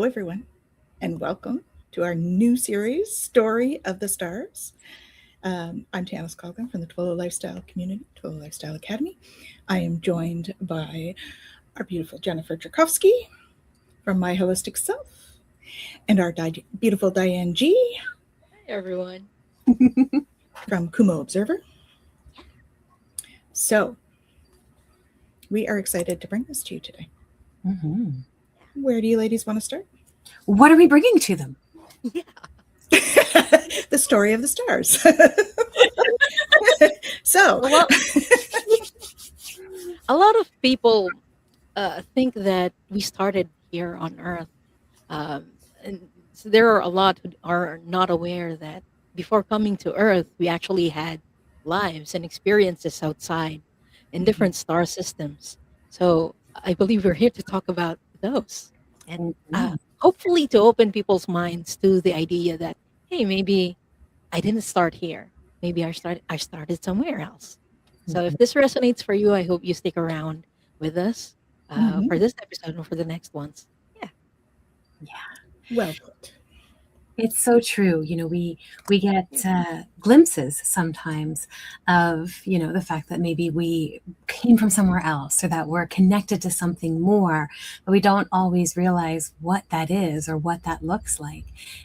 Hello, everyone, and welcome to our new series, Story of the Stars. I'm Tanys Coughlan from the Twillo Lifestyle Community, Twillo Lifestyle Academy. I am joined by our beautiful Jennifer Jurkofsky from My Holistic Self and our beautiful Diane G Hi, everyone. from Kumo Observer. So, we are excited to bring this to you today. Where do you ladies want to start? What are we bringing to them? Yeah. The story of the stars. So, Well, a lot of people think that we started here on Earth. And so there are a lot who are not aware that before coming to Earth, we actually had lives and experiences outside in different star systems. So I believe we're here to talk about those and hopefully to open people's minds to the idea that, hey, maybe I didn't start here. Maybe I started somewhere else. So if this resonates for you, I hope you stick around with us for this episode and for the next ones. well put. It's so true. We get glimpses sometimes of, the fact that maybe we came from somewhere else or that we're connected to something more, but we don't always realize what that is or what that looks like.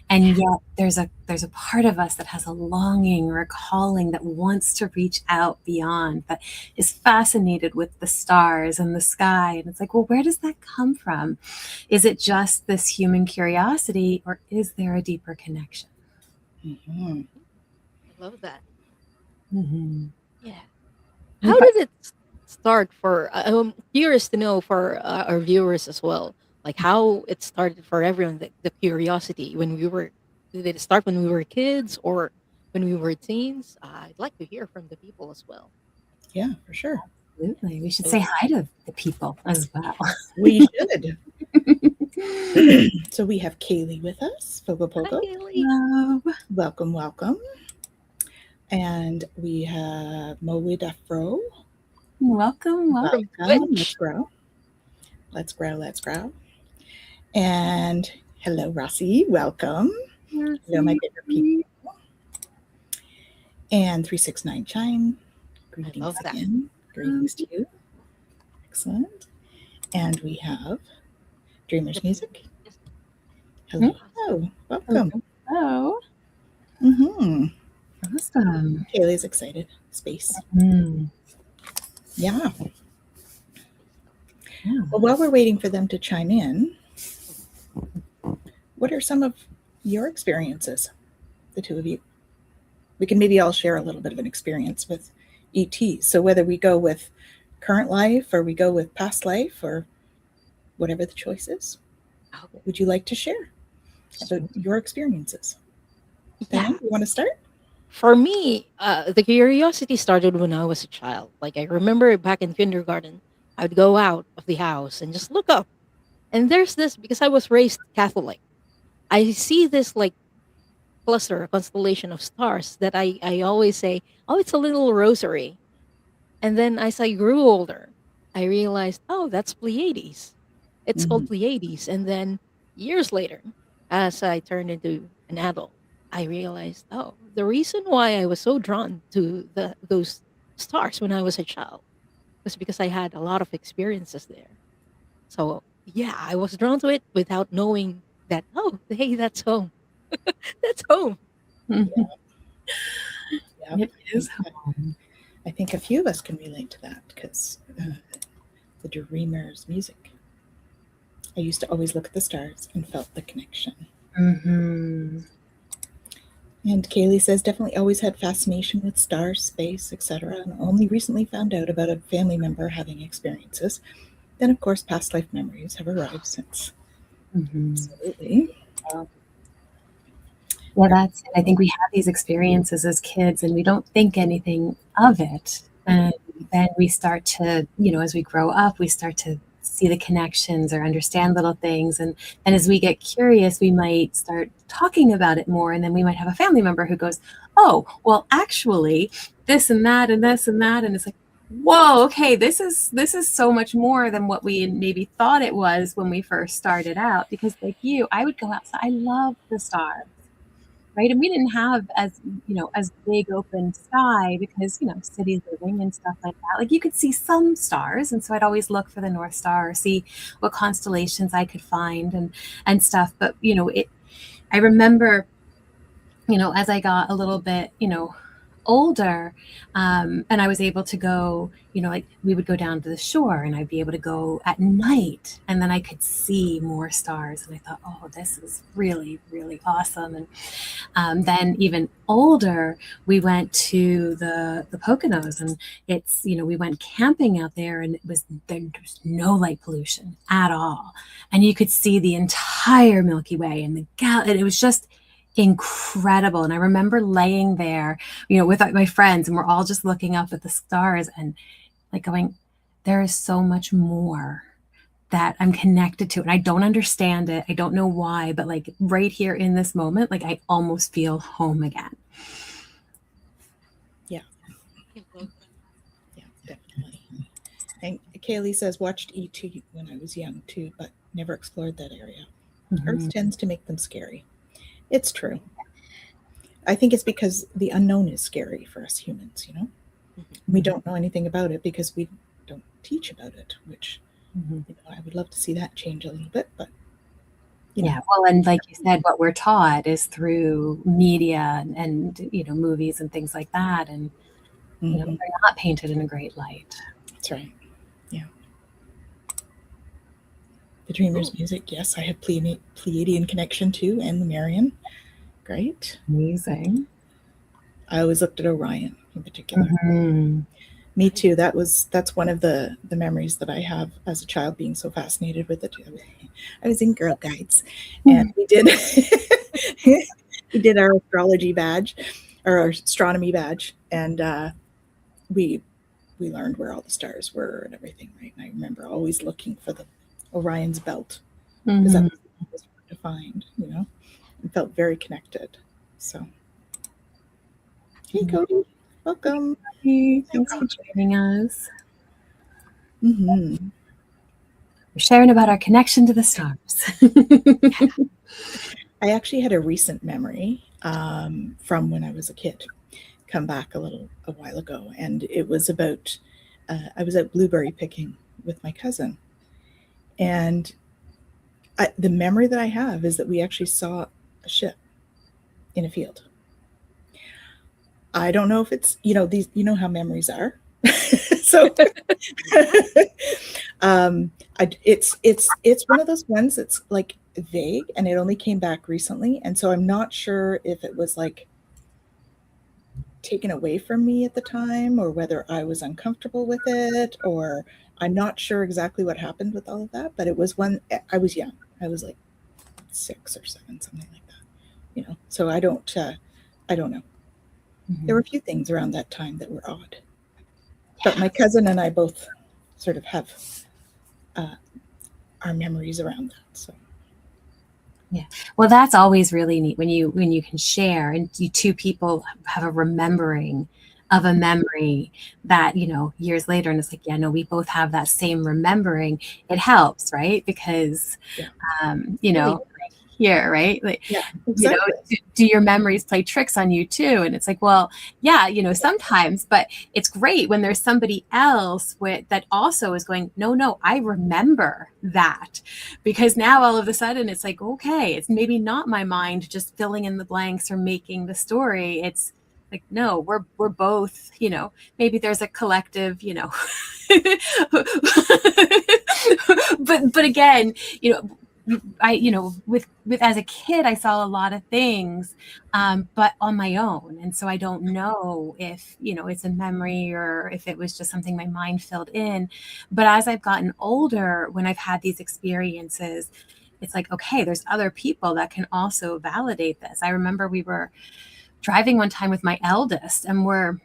And yet there's a part of us that has a longing or a calling that wants to reach out beyond, that is fascinated with the stars and the sky. And it's like, well, where does that come from? Is it just this human curiosity, or is there a deeper connection? Mm-hmm. I love that. Mm-hmm. Yeah. How did it start for, I'm curious to know for our viewers as well, like how it started for everyone, the curiosity did it start when we were kids or when we were teens? I'd like to hear from the people as well. Yeah, for sure. Absolutely. We should say hi to the people as well. We should. So we have Kaylee with us. Fogo Hi, Pogo. Kaylee. Welcome, welcome. And we have Moe Afro. Welcome. Welcome. Let's grow. Let's grow. Let's grow. And hello, Rossi. Welcome. Hello, my bigger people. And 369 Chime. Greetings again. Greetings to you. Excellent. And we have Dreamers Music. Hello. Hello. Welcome. Hello. Mm-hmm. Awesome. Kaylee's excited. Space. Yeah. Well, while we're waiting for them to chime in, what are some of your experiences, the two of you? We can maybe all share a little bit of an experience with ET. So whether we go with current life or we go with past life or whatever the choice is, what would you like to share about your experiences? Diane, you want to start? For me, the curiosity started when I was a child. Like I remember back in kindergarten, I'd go out of the house and just look up. And there's this, because I was raised Catholic, I see this like cluster, a constellation of stars that I always say, oh, it's a little rosary. And then as I grew older, I realized, oh, that's Pleiades. It's called Pleiades. And then years later, as I turned into an adult, I realized, oh, the reason why I was so drawn to those stars when I was a child was because I had a lot of experiences there. So yeah, I was drawn to it without knowing that, oh, hey, that's home. That's home. Yeah. It is home. I think a few of us can relate to that because the Dreamers Music. I used to always look at the stars and felt the connection. And Kaylee says, definitely always had fascination with stars, space, etc. And only recently found out about a family member having experiences. Then, of course, past life memories have arrived since. Absolutely. Yeah, that's it. I think we have these experiences as kids and we don't think anything of it. And then we start to, as we grow up, we start to see the connections or understand little things. And as we get curious, we might start talking about it more. And then we might have a family member who goes, oh, well, actually, this and that and this and that. And it's like, whoa, okay, this is so much more than what we maybe thought it was when we first started out. Because like you, I would go outside. I love the stars, right? And we didn't have as, as big open sky because, city living and stuff like that. Like you could see some stars. And so I'd always look for the North Star or see what constellations I could find and stuff. But, I remember, as I got a little bit, older, and I was able to go, like we would go down to the shore and I'd be able to go at night and then I could see more stars. And I thought, oh, this is really, really awesome. And then even older, we went to the Poconos, and it's, we went camping out there, and there's no light pollution at all. And you could see the entire Milky Way and and it was just incredible. And I remember laying there, with my friends, and we're all just looking up at the stars and like going, there is so much more that I'm connected to. And I don't understand it. I don't know why, but like right here in this moment, like I almost feel home again. Yeah. Yeah, definitely. And Kaylee says, watched E.T. when I was young too, but never explored that area. Earth tends to make them scary. It's true. I think it's because the unknown is scary for us humans, We don't know anything about it because we don't teach about it, which, I would love to see that change a little bit, but yeah, well, and like you said, what we're taught is through media and movies and things like that, and they're not painted in a great light. That's right. Yeah. The Dreamers music, yes, I have Pleiadian connection too, and the Marian. Great. Amazing. I always looked at Orion in particular. Me too. That's one of the memories that I have as a child, being so fascinated with it. I was in Girl Guides, and we did we did our astrology badge, or our astronomy badge, and we learned where all the stars were and everything, right? And I remember always looking for the Orion's belt, because that was hard to find, and felt very connected. So, hey, Cody, welcome. Thanks for joining us. We're sharing about our connection to the stars. I actually had a recent memory from when I was a kid come back a while ago, and it was about I was out blueberry picking with my cousin, and the memory that I have is that we actually saw a ship in a field. I don't know if it's, these, how memories are. So it's one of those ones that's like vague, and it only came back recently. And so I'm not sure if it was like taken away from me at the time, or whether I was uncomfortable with it, or I'm not sure exactly what happened with all of that. But it was when I was young. I was like 6 or 7, something like that, so I don't know. There were a few things around that time that were odd, but my cousin and I both sort of have our memories around that. So, yeah, well, that's always really neat when you can share, and you two people have a remembering of a memory that years later, and it's like, yeah, no, we both have that same remembering. It helps, right? Because here, right? Like, yeah, exactly. Do your memories play tricks on you too? And it's like, well, yeah, sometimes, but it's great when there's somebody else that also is going, no, I remember that, because now all of a sudden it's like, okay, it's maybe not my mind just filling in the blanks or making the story. It's like, no, we're both, maybe there's a collective, but again, I, with as a kid, I saw a lot of things, but on my own. And so I don't know if, it's a memory or if it was just something my mind filled in. But as I've gotten older, when I've had these experiences, it's like, okay, there's other people that can also validate this. I remember we were driving one time with my eldest, and we're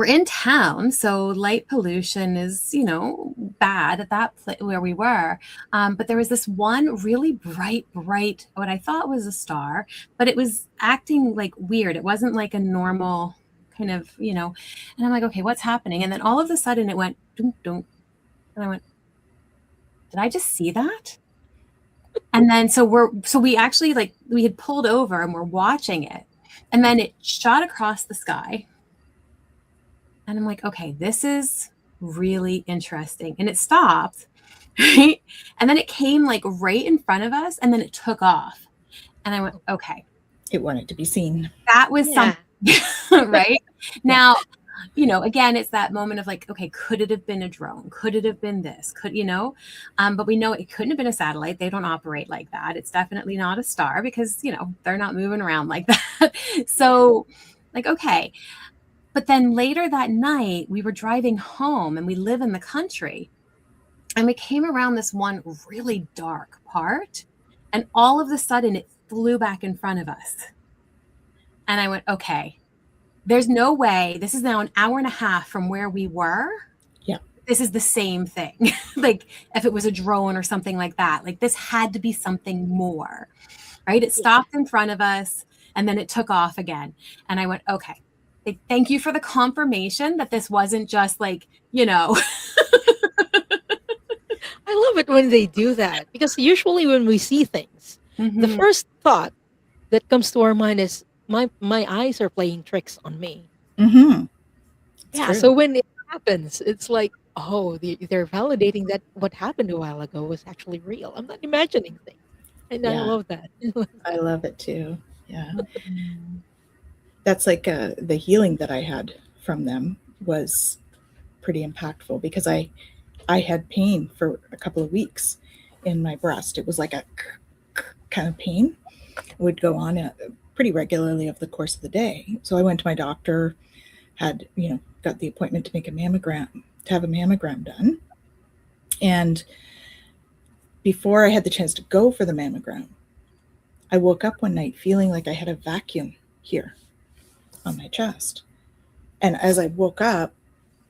in town, so light pollution is, bad at that where we were. But there was this one really bright, what I thought was a star, but it was acting like weird. It wasn't like a normal kind of, and I'm like, okay, what's happening? And then all of a sudden it went, dunk, dunk. And I went, did I just see that? And then, so we actually, like, we had pulled over and we're watching it, and then it shot across the sky. And I'm like, okay, this is really interesting. And it stopped, right? And then it came like right in front of us, and then it took off. And I went, okay. It wanted to be seen. That was something, right? Now, again, it's that moment of like, okay, could it have been a drone? Could it have been this? But we know it couldn't have been a satellite. They don't operate like that. It's definitely not a star, because, they're not moving around like that. So like, okay. But then later that night, we were driving home, and we live in the country, and we came around this one really dark part, and all of a sudden it flew back in front of us. And I went, okay, there's no way. This is now an hour and a half from where we were. Yeah. This is the same thing. Like, if it was a drone or something like that, like, this had to be something more, right? It stopped in front of us, and then it took off again. And I went, okay, thank you for the confirmation that this wasn't just like, I love it when they do that, because usually when we see things, the first thought that comes to our mind is my eyes are playing tricks on me. Mm-hmm. Yeah. True. So when it happens, it's like, oh, they're validating that what happened a while ago was actually real. I'm not imagining things. And I Yeah. love that. I love it too. Yeah. That's like the healing that I had from them was pretty impactful, because I had pain for a couple of weeks in my breast. It was like a kind of pain. It would go on pretty regularly over the course of the day. So I went to my doctor, had, got the appointment to have a mammogram done. And before I had the chance to go for the mammogram, I woke up one night feeling like I had a vacuum here on my chest. And as I woke up,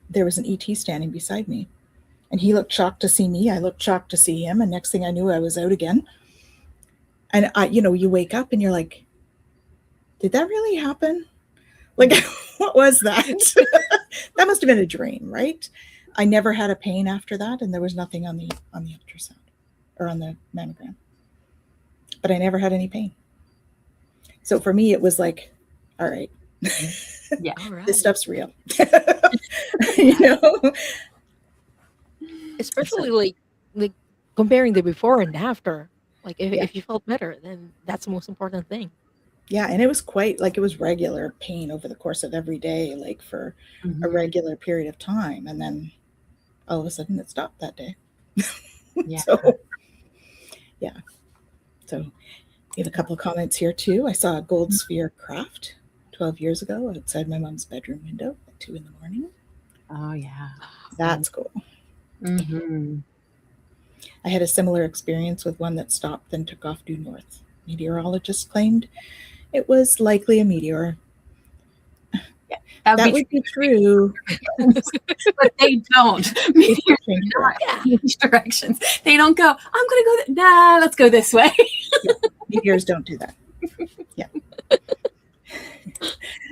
there was an ET standing beside me, and he looked shocked to see me. I looked shocked to see him. And next thing I knew, I was out again. And you wake up and you're like, did that really happen? Like, what was that? That must have been a dream, right? I never had a pain after that. And there was nothing on the ultrasound or on the mammogram, but I never had any pain. So for me, it was like, all right. Yeah. All right. This stuff's real. Especially like comparing the before and after. Like, if you felt better, then that's the most important thing. Yeah, and it was it was regular pain over the course of every day, like for a regular period of time. And then all of a sudden it stopped that day. Yeah. So we have a couple of comments here too. I saw a gold sphere craft 12 years ago outside my mom's bedroom window at 2 a.m. Oh, yeah. That's cool. Mm-hmm. I had a similar experience with one that stopped then took off due north. Meteorologists claimed it was likely a meteor. Yeah, that would be true. But they don't. Meteors not change directions. They don't go, I'm going to go, nah, let's go this way. Yeah, meteors don't do that. Yeah.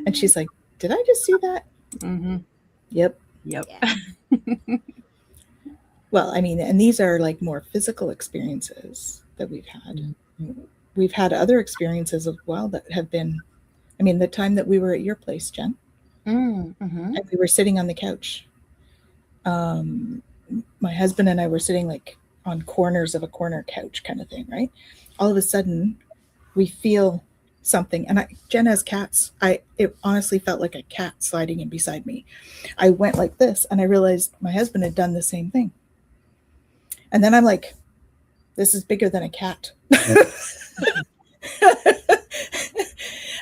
And she's like, did I just see that? Mm-hmm. Yep. Yeah. Well, I mean, and these are like more physical experiences that we've had. Mm-hmm. We've had other experiences as well that have been, I mean, the time that we were at your place, Jen, and we were sitting on the couch. My husband and I were sitting like on corners of a corner couch kind of thing, right? All of a sudden, we feel something. And Jen has cats. It honestly felt like a cat sliding in beside me. I went like this, and I realized my husband had done the same thing. And then I'm like, this is bigger than a cat.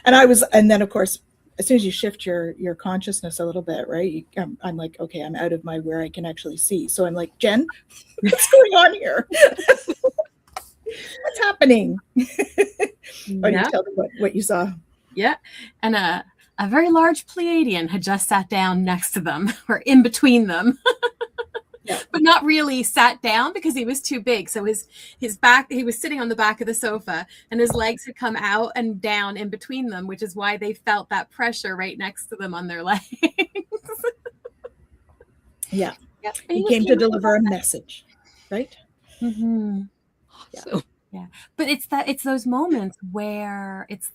And then of course, as soon as you shift your consciousness a little bit, right? I'm like, okay, I'm out of where I can actually see. So I'm like, Jen, what's going on here? What's happening? Why don't you tell me what you saw? Yeah. And a very large Pleiadian had just sat down next to them or in between them. Yeah. but not really sat down because he was too big. So his back, he was sitting on the back of the sofa and his legs had come out and down in between them, which is why they felt that pressure right next to them on their legs. Yeah. Yeah. He came to deliver a message, right? Mm-hmm. So Yeah. But it's those moments where it's,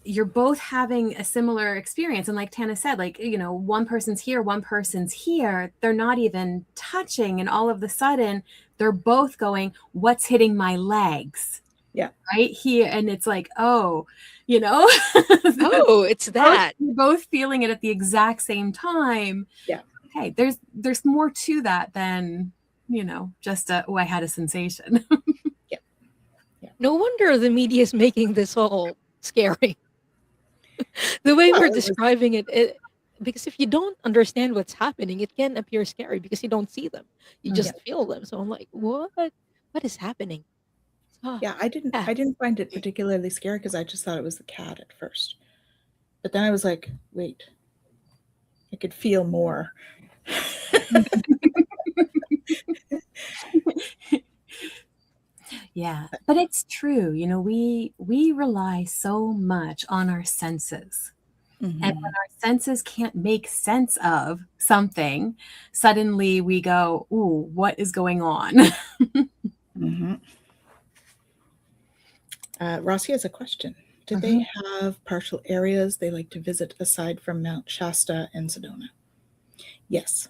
you're both having a similar experience. And like Tana said, like, one person's here, one person's here, they're not even touching. And all of a sudden they're both going, what's hitting my legs? Yeah. Right here. And it's like, oh, oh, it's that. you're both feeling it at the exact same time. Yeah. Okay. There's more to that than, just I had a sensation. Yeah. No wonder the media is making this all scary. The way we're describing it, because if you don't understand what's happening, it can appear scary because you don't see them. You just feel them. So I'm like, what is happening? Yeah, I didn't find it particularly scary because I just thought it was the cat at first. But then I was like, wait, I could feel more. Yeah, but it's true. We rely so much on our senses. Mm-hmm. And when our senses can't make sense of something, suddenly we go, ooh, what is going on? Mm-hmm. Rossi has a question. Do they have partial areas they like to visit aside from Mount Shasta and Sedona? Yes.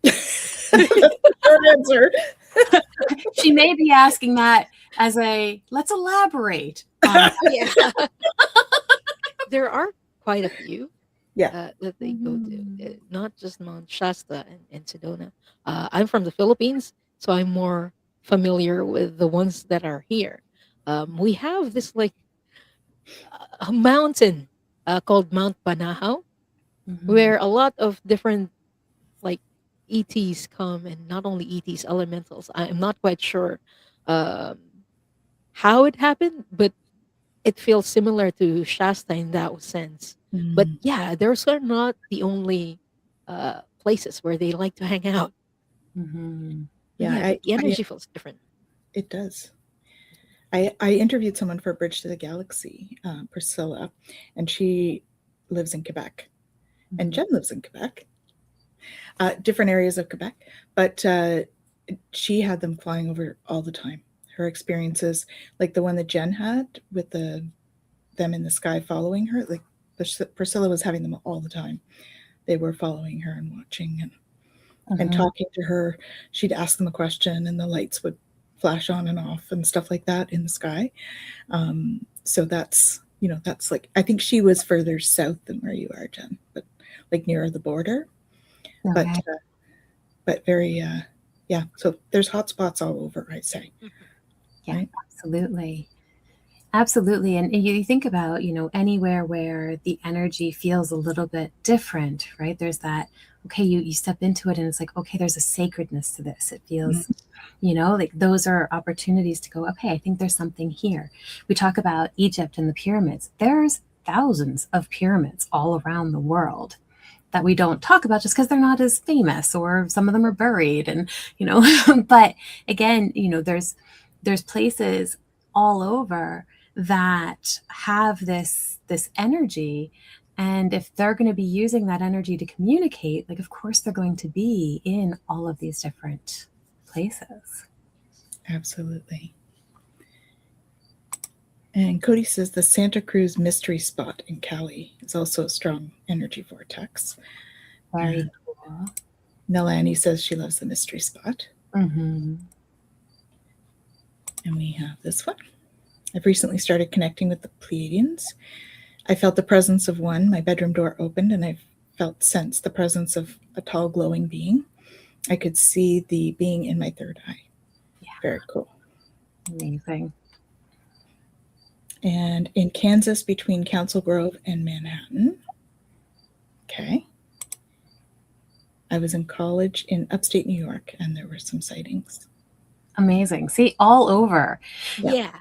Short answer. She may be asking that as let's elaborate. Yeah. There are quite a few that they go to, not just Mount Shasta and Sedona. I'm from the Philippines, so I'm more familiar with the ones that are here. We have this like a mountain called Mount Banahaw, where a lot of different like ETs come, and not only ETs, elementals. I'm not quite sure how it happened, but it feels similar to Shasta in that sense. But yeah, those are not the only places where they like to hang out. Yeah, the energy feels different. It does. I interviewed someone for Bridge to the Galaxy, Priscilla, and she lives in Quebec. And Jen lives in Quebec, different areas of Quebec, but she had them flying over all the time. Her experiences, like the one that Jen had with them in the sky following her, like Priscilla was having them all the time. They were following her and watching and talking to her. She'd ask them a question and the lights would flash on and off and stuff like that in the sky. So that's like, I think she was further south than where you are, Jen, but like nearer the border. Okay. But very, yeah. So there's hot spots all over, I'd say. Yeah, right? Absolutely. Absolutely. And you think about, anywhere where the energy feels a little bit different, right? There's that, okay, you step into it and it's like, okay, there's a sacredness to this. It feels, like those are opportunities to go, okay, I think there's something here. We talk about Egypt and the pyramids. There's thousands of pyramids all around the world that we don't talk about just because they're not as famous, or some of them are buried. And, but again, there's places all over that have this energy, and if they're going to be using that energy to communicate, like, of course they're going to be in all of these different places. Absolutely. And Cody says the Santa Cruz mystery spot in Cali is also a strong energy vortex. Very cool. Melanie says she loves the mystery spot. And we have this one. I've recently started connecting with the Pleiadians. I felt the presence of one. My bedroom door opened and I sensed the presence of a tall glowing being. I could see the being in my third eye. Yeah. Very cool. Amazing. And in Kansas, between Council Grove and Manhattan. Okay. I was in college in upstate New York and there were some sightings. Amazing. See, all over. Yeah.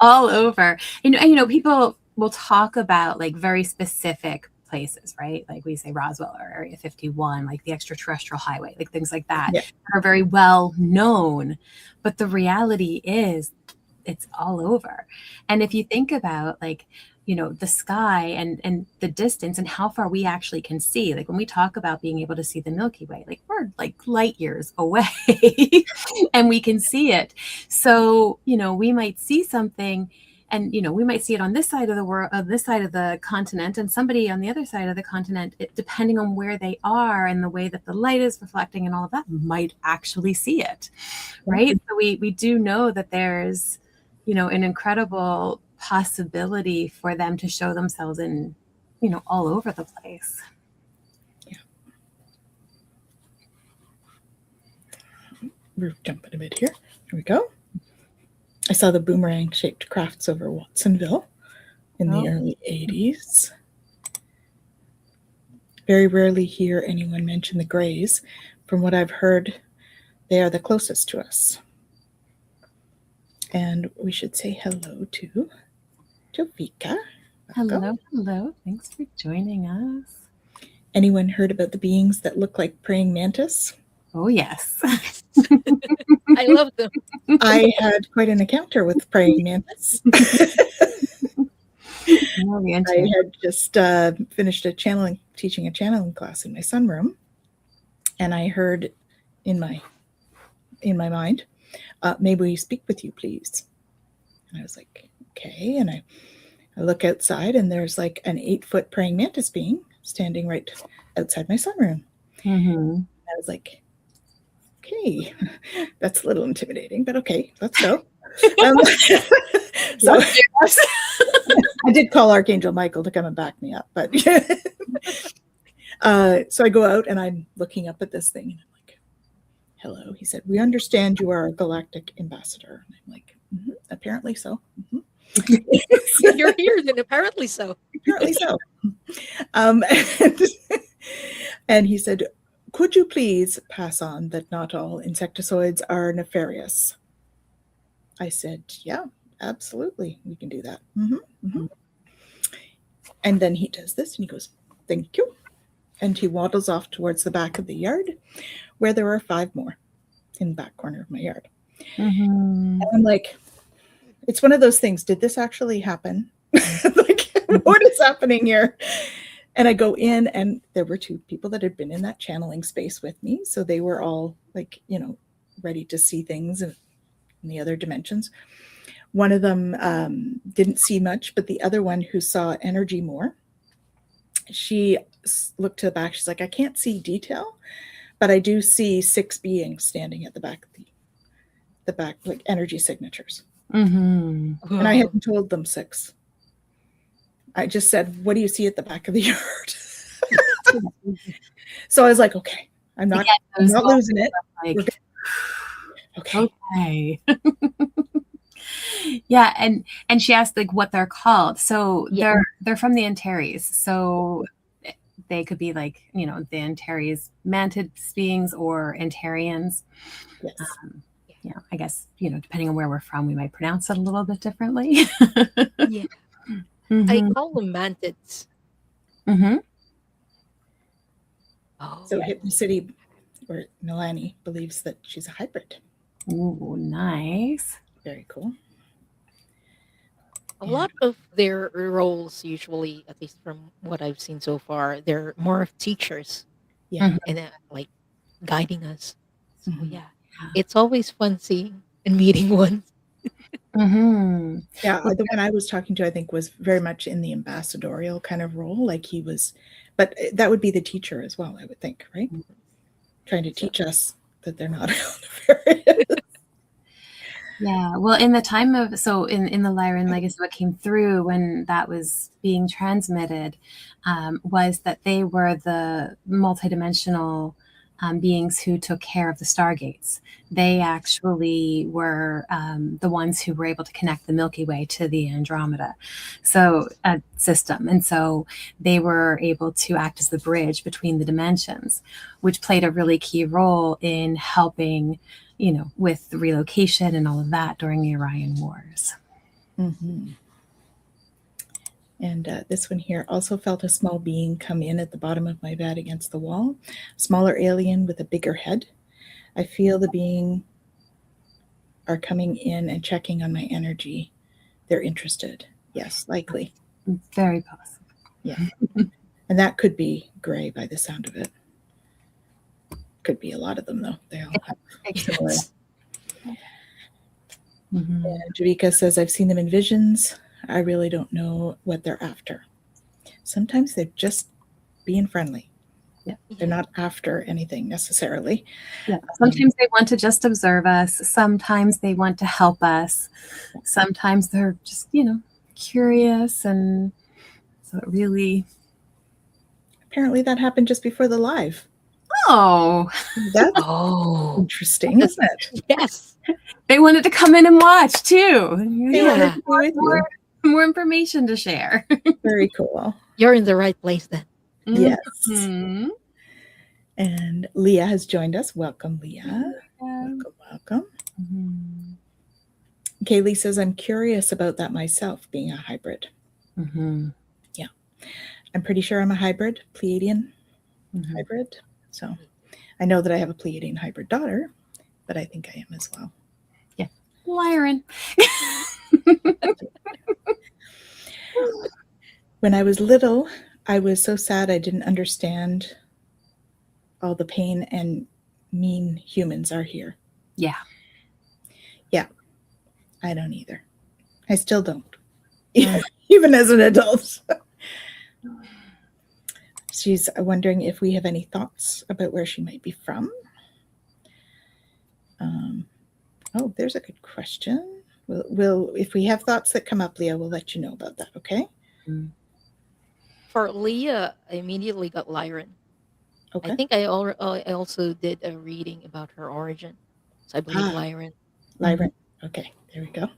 All over. And people will talk about like very specific places, right? Like we say Roswell or Area 51, like the extraterrestrial highway, like things like that, Yeah. that are very well known. But the reality is it's all over. And if you think about like, the sky and the distance and how far we actually can see, like when we talk about being able to see the Milky Way, like we're like light years away and we can see it. So, we might see something and, we might see it on this side of the world, on this side of the continent, and somebody on the other side of the continent, depending on where they are and the way that the light is reflecting and all of that, might actually see it. Right. So we do know that there's, an incredible possibility for them to show themselves in, all over the place. Yeah. We're jumping a bit here. Here we go. I saw the boomerang-shaped crafts over Watsonville in the early 80s. Very rarely hear anyone mention the Greys. From what I've heard, they are the closest to us. And we should say hello to Jovika. Hello. Thanks for joining us. Anyone heard about the beings that look like praying mantis? Oh, yes. I love them. I had quite an encounter with praying mantis. I had just finished teaching a channeling class in my sunroom, and I heard in my mind, "May we speak with you, please?" And I was like, "Okay." And I look outside, and there's like an 8-foot praying mantis being standing right outside my sunroom. Mm-hmm. I was like, "Okay, that's a little intimidating, but okay, let's go." So I did call Archangel Michael to come and back me up, but so I go out and I'm looking up at this thing and I'm like, "Hello." He said, "We understand you are a galactic ambassador." And I'm like, "Apparently so." Mm-hmm. You're here, then apparently so. Apparently so. And he said, "Could you please pass on that not all insecticides are nefarious?" I said, "Yeah, absolutely. We can do that." Mm-hmm, mm-hmm. And then he does this and he goes, "Thank you." And he waddles off towards the back of the yard where there are 5 more in the back corner of my yard. Mm-hmm. And I'm like, it's one of those things. Did this actually happen? Like, what is happening here? And I go in, and there were 2 people that had been in that channeling space with me. So they were all like, ready to see things in the other dimensions. One of them didn't see much, but the other one who saw energy more, she looked to the back. She's like, "I can't see detail, but I do see 6 beings standing at the back, like energy signatures." Mm-hmm. And I hadn't told them 6. I just said, "What do you see at the back of the yard?" So I was like, "Okay, I'm not losing it." Like, okay. Yeah, and she asked like what they're called. So they're from the Antares. So they could be like, the Antares mantis beings or Antarians. Yes. I guess, depending on where we're from, we might pronounce it a little bit differently. Yeah. Mm-hmm. I call them mantids. Mm-hmm. Oh, So Hypnocity, or Milani, believes that she's a hybrid. Ooh, nice. Very cool. a lot of their roles, usually, at least from what I've seen so far, they're more of teachers. Yeah. And like guiding us. So Mhm. yeah, it's always fun seeing and meeting ones. Mm-hmm. Yeah, the one I was talking to, I think, was very much in the ambassadorial kind of role, like he was, but that would be the teacher as well, I would think, right? Trying to teach us that they're not nefarious. Yeah, well, in the time of, so in the Lyran Legacy, what came through when that was being transmitted was that they were the multidimensional beings who took care of the stargates. They actually were the ones who were able to connect the Milky Way to the Andromeda system. And so they were able to act as the bridge between the dimensions, which played a really key role in helping, you know, with the relocation and all of that during the Orion Wars. Mm-hmm. And this one here, also felt a small being come in at the bottom of my bed against the wall. Smaller alien with a bigger head. I feel the being are coming in and checking on my energy. They're interested. Yes, likely. Very possible. Yeah. And that could be gray by the sound of it. Could be a lot of them, though. They all have similar. Mm-hmm. And Javika says, I've seen them in visions. I really don't know what they're after. Sometimes they're just being friendly. Yeah. They're not after anything necessarily. Yeah. Sometimes they want to just observe us. Sometimes they want to help us. Sometimes they're just, curious. And so it really... Apparently that happened just before the live. Oh. That's Oh, interesting, isn't it? yes. They wanted to come in and watch too. They wanted to be with you. More information to share. Very cool. You're in the right place then. Yes. Mm-hmm. And Leah has joined us. Welcome, Leah. Welcome. Mm-hmm. Kaylee says, I'm curious about that myself, being a hybrid. Mm-hmm. Yeah. I'm pretty sure I'm a hybrid, Pleiadian hybrid. So I know that I have a Pleiadian hybrid daughter, but I think I am as well. Yeah. Lyran. When I was little, I was so sad I didn't understand all the pain and mean humans are here. Yeah. Yeah. I don't either. I still don't. Even as an adult. She's wondering if we have any thoughts about where she might be from. Oh, there's a good question. We'll if we have thoughts that come up, Leah, we'll let you know about that, okay? For Leah, I immediately got Lyran. Okay. I think I also did a reading about her origin. So I believe Lyran. Lyran. Okay, there we go.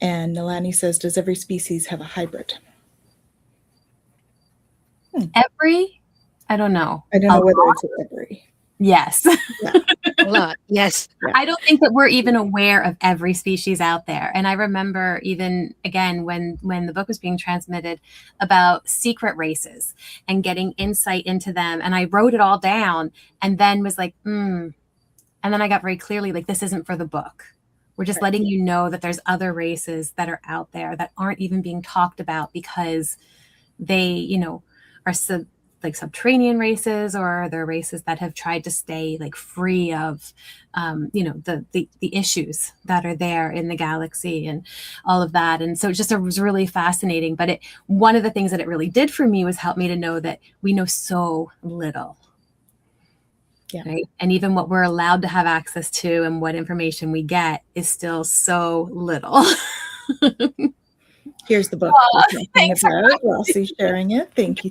And Nalani says, does every species have a hybrid? Every? I don't know. I don't know whether it's every. Yes. Yeah. A lot. Yes. Yeah. I don't think that we're even aware of every species out there. And I remember even, again, when the book was being transmitted about secret races and getting insight into them. And I wrote it all down and then was like, And then I got very clearly like, this isn't for the book. We're just letting you know that there's other races that are out there that aren't even being talked about because they, are subterranean races, or they're races that have tried to stay like free of, the issues that are there in the galaxy and all of that. And so it was really fascinating. But one of the things that it really did for me was help me to know that we know so little. Yeah. Right. And even what we're allowed to have access to and what information we get is still so little. Here's the book. Thanks about Rossi sharing it. Thank you.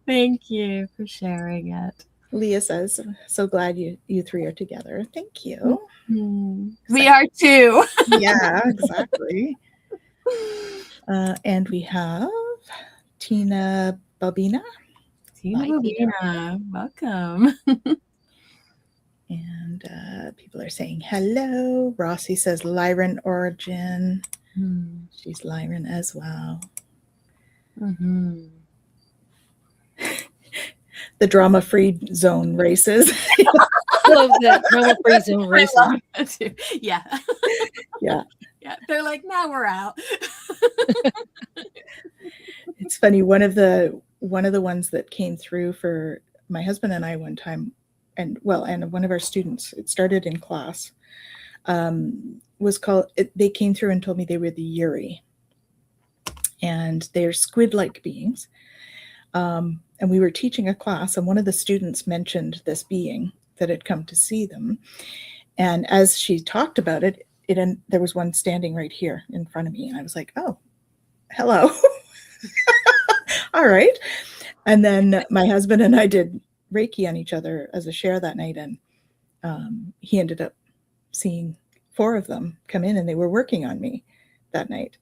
Thank you for sharing it. Leah says, so glad you three are together. Thank you. We are too. Yeah, exactly. And we have Tina Babina. Welcome. And people are saying hello. Rossi says Lyran origin. She's Lyran as well. The drama-free zone races. I love that drama-free zone races. Yeah. Yeah. Yeah. They're like, now we're out. It's funny. One of the ones that came through for my husband and I one time, and one of our students, it started in class, was called, they came through and told me they were the Yuri. And they're squid-like beings. And we were teaching a class, and one of the students mentioned this being that had come to see them. And as she talked about it, there was one standing right here in front of me. And I was like, oh, hello. All right. And then my husband and I did Reiki on each other as a share that night. And he ended up seeing 4 of them come in, and they were working on me that night.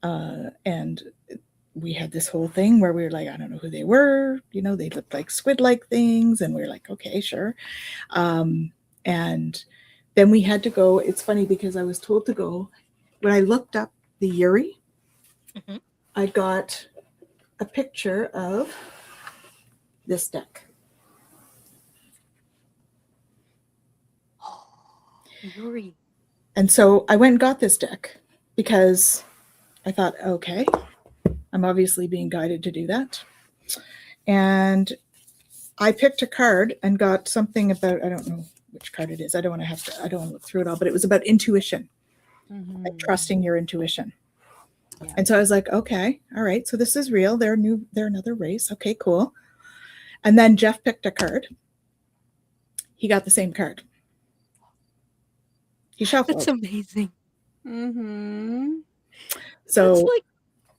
And we had this whole thing where we were like, I don't know who they were. They looked like squid-like things. And we were like, okay, sure. And then we had to go. It's funny because I was told to go. When I looked up the Yuri, I got a picture of this deck. Yuri. And so I went and got this deck because I thought, okay, I'm obviously being guided to do that. And I picked a card and got something about, I don't know which card it is. I don't want to look through it all, but it was about intuition, like trusting your intuition. Yeah. And so I was like, okay, all right. So this is real. They're another race. Okay, cool. And then Jeff picked a card. He got the same card. He shuffled. That's amazing. So That's like,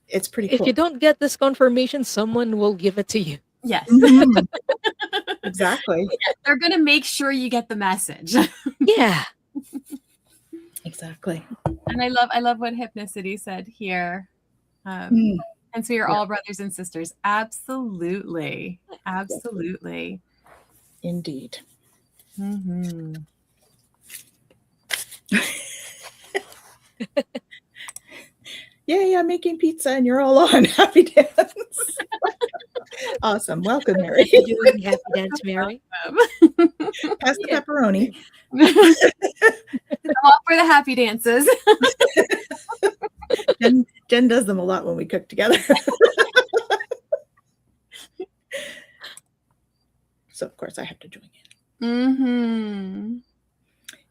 it's pretty if cool. you don't get this confirmation, someone will give it to you. Yes. Mhm. Exactly. They're going to make sure you get the message. Yeah. Exactly. And I love what Hypnicity said here. And so you're all brothers and sisters. Absolutely. Absolutely. Indeed. Yay, I'm making pizza and you're all on. Happy dance. Awesome. Welcome, Mary. Doing happy dance, Mary. Pass the pepperoni. I'm all for the happy dances. Jen does them a lot when we cook together. So, of course, I have to join in.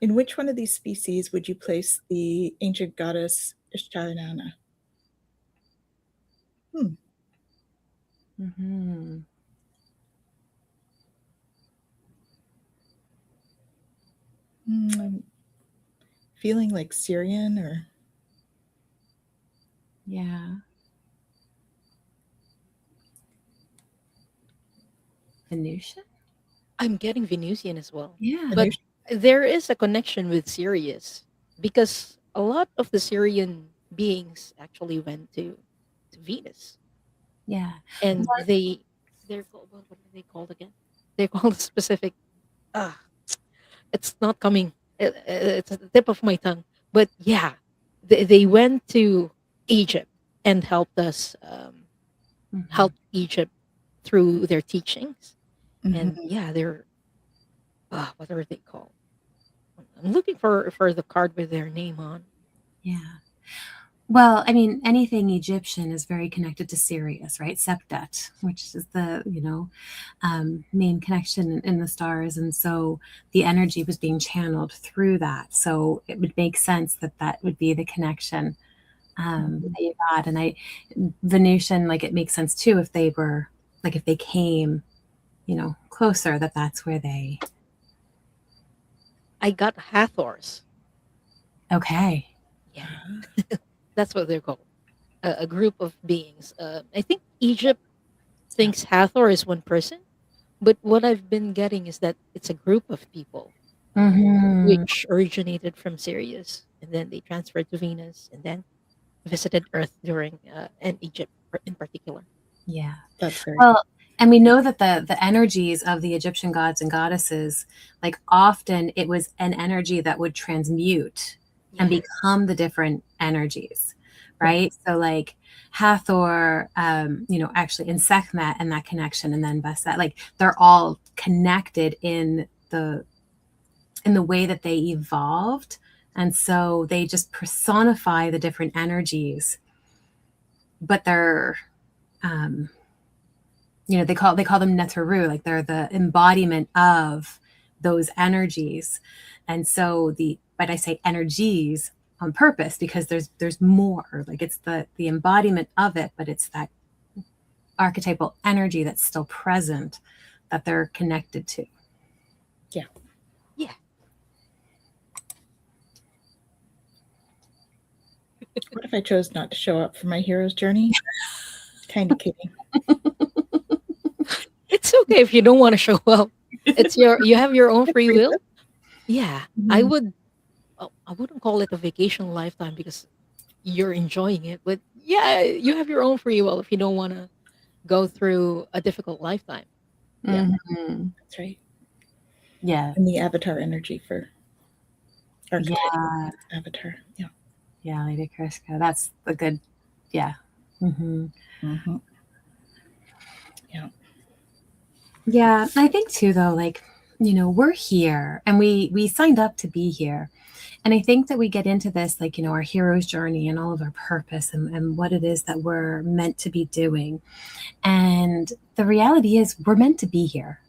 In which one of these species would you place the ancient goddess Ishtarana? Feeling like Syrian or? Yeah. Venusian? I'm getting Venusian as well. Yeah. But there is a connection with Sirius because a lot of the Syrian beings actually went to Venus. Yeah. And they're called, what are they called again? They're called a specific, it's not coming. It's at the tip of my tongue. But yeah, they went to Egypt and helped us, helped Egypt through their teachings. And yeah, they're, what are they called? I'm looking for the card with their name on. Yeah. Well, I mean, anything Egyptian is very connected to Sirius, right? Septet, which is the, main connection in the stars. And so the energy was being channeled through that. So it would make sense that that would be the connection that you got. And Venusian, like, it makes sense too, if they were, like, if they came, closer, that's where they. I got Hathors. Okay. Yeah. That's what they're called. A group of beings. I think Egypt thinks Hathor is one person, but what I've been getting is that it's a group of people which originated from Sirius, and then they transferred to Venus, and then visited Earth during and Egypt in particular. Yeah, that's very well. And we know that the energies of the Egyptian gods and goddesses, like, often it was an energy that would transmute and become the different energies, right? So like Hathor, actually in Sekhmet and that connection, and then Bastet, like, they're all connected in the way that they evolved. And so they just personify the different energies, but they're, they call them Neteru, like they're the embodiment of those energies. And so but I say energies on purpose because there's more, like, it's the embodiment of it, but it's that archetypal energy that's still present that they're connected to. Yeah. What if I chose not to show up for my hero's journey? Kind of kidding. It's okay if you don't want to show up. It's you have your own free will. Yeah, I wouldn't call it a vacation lifetime because you're enjoying it, but yeah, you have your own free will if you don't want to go through a difficult lifetime. Yeah, that's right. Yeah, and the avatar energy for archetype avatar. Yeah, Lady Kriska. That's a good. Yeah, Mm-hmm. Mm-hmm. Yeah. Yeah, I think too, though, like, we're here and we signed up to be here. And I think that we get into this, like, our hero's journey and all of our purpose and what it is that we're meant to be doing. And the reality is, we're meant to be here.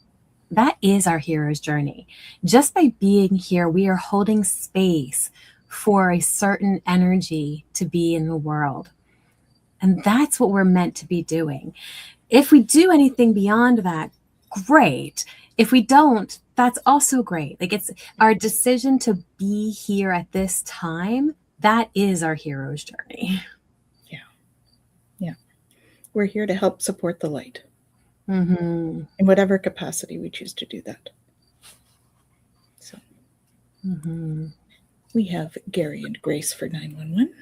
That is our hero's journey. Just by being here, we are holding space for a certain energy to be in the world. And that's what we're meant to be doing. If we do anything beyond that, great. If we don't, that's also great. Like, it's our decision to be here at this time. That is our hero's journey. Yeah. Yeah. We're here to help support the light. Mm-hmm. In whatever capacity we choose to do that. So we have Gary and Grace for 911.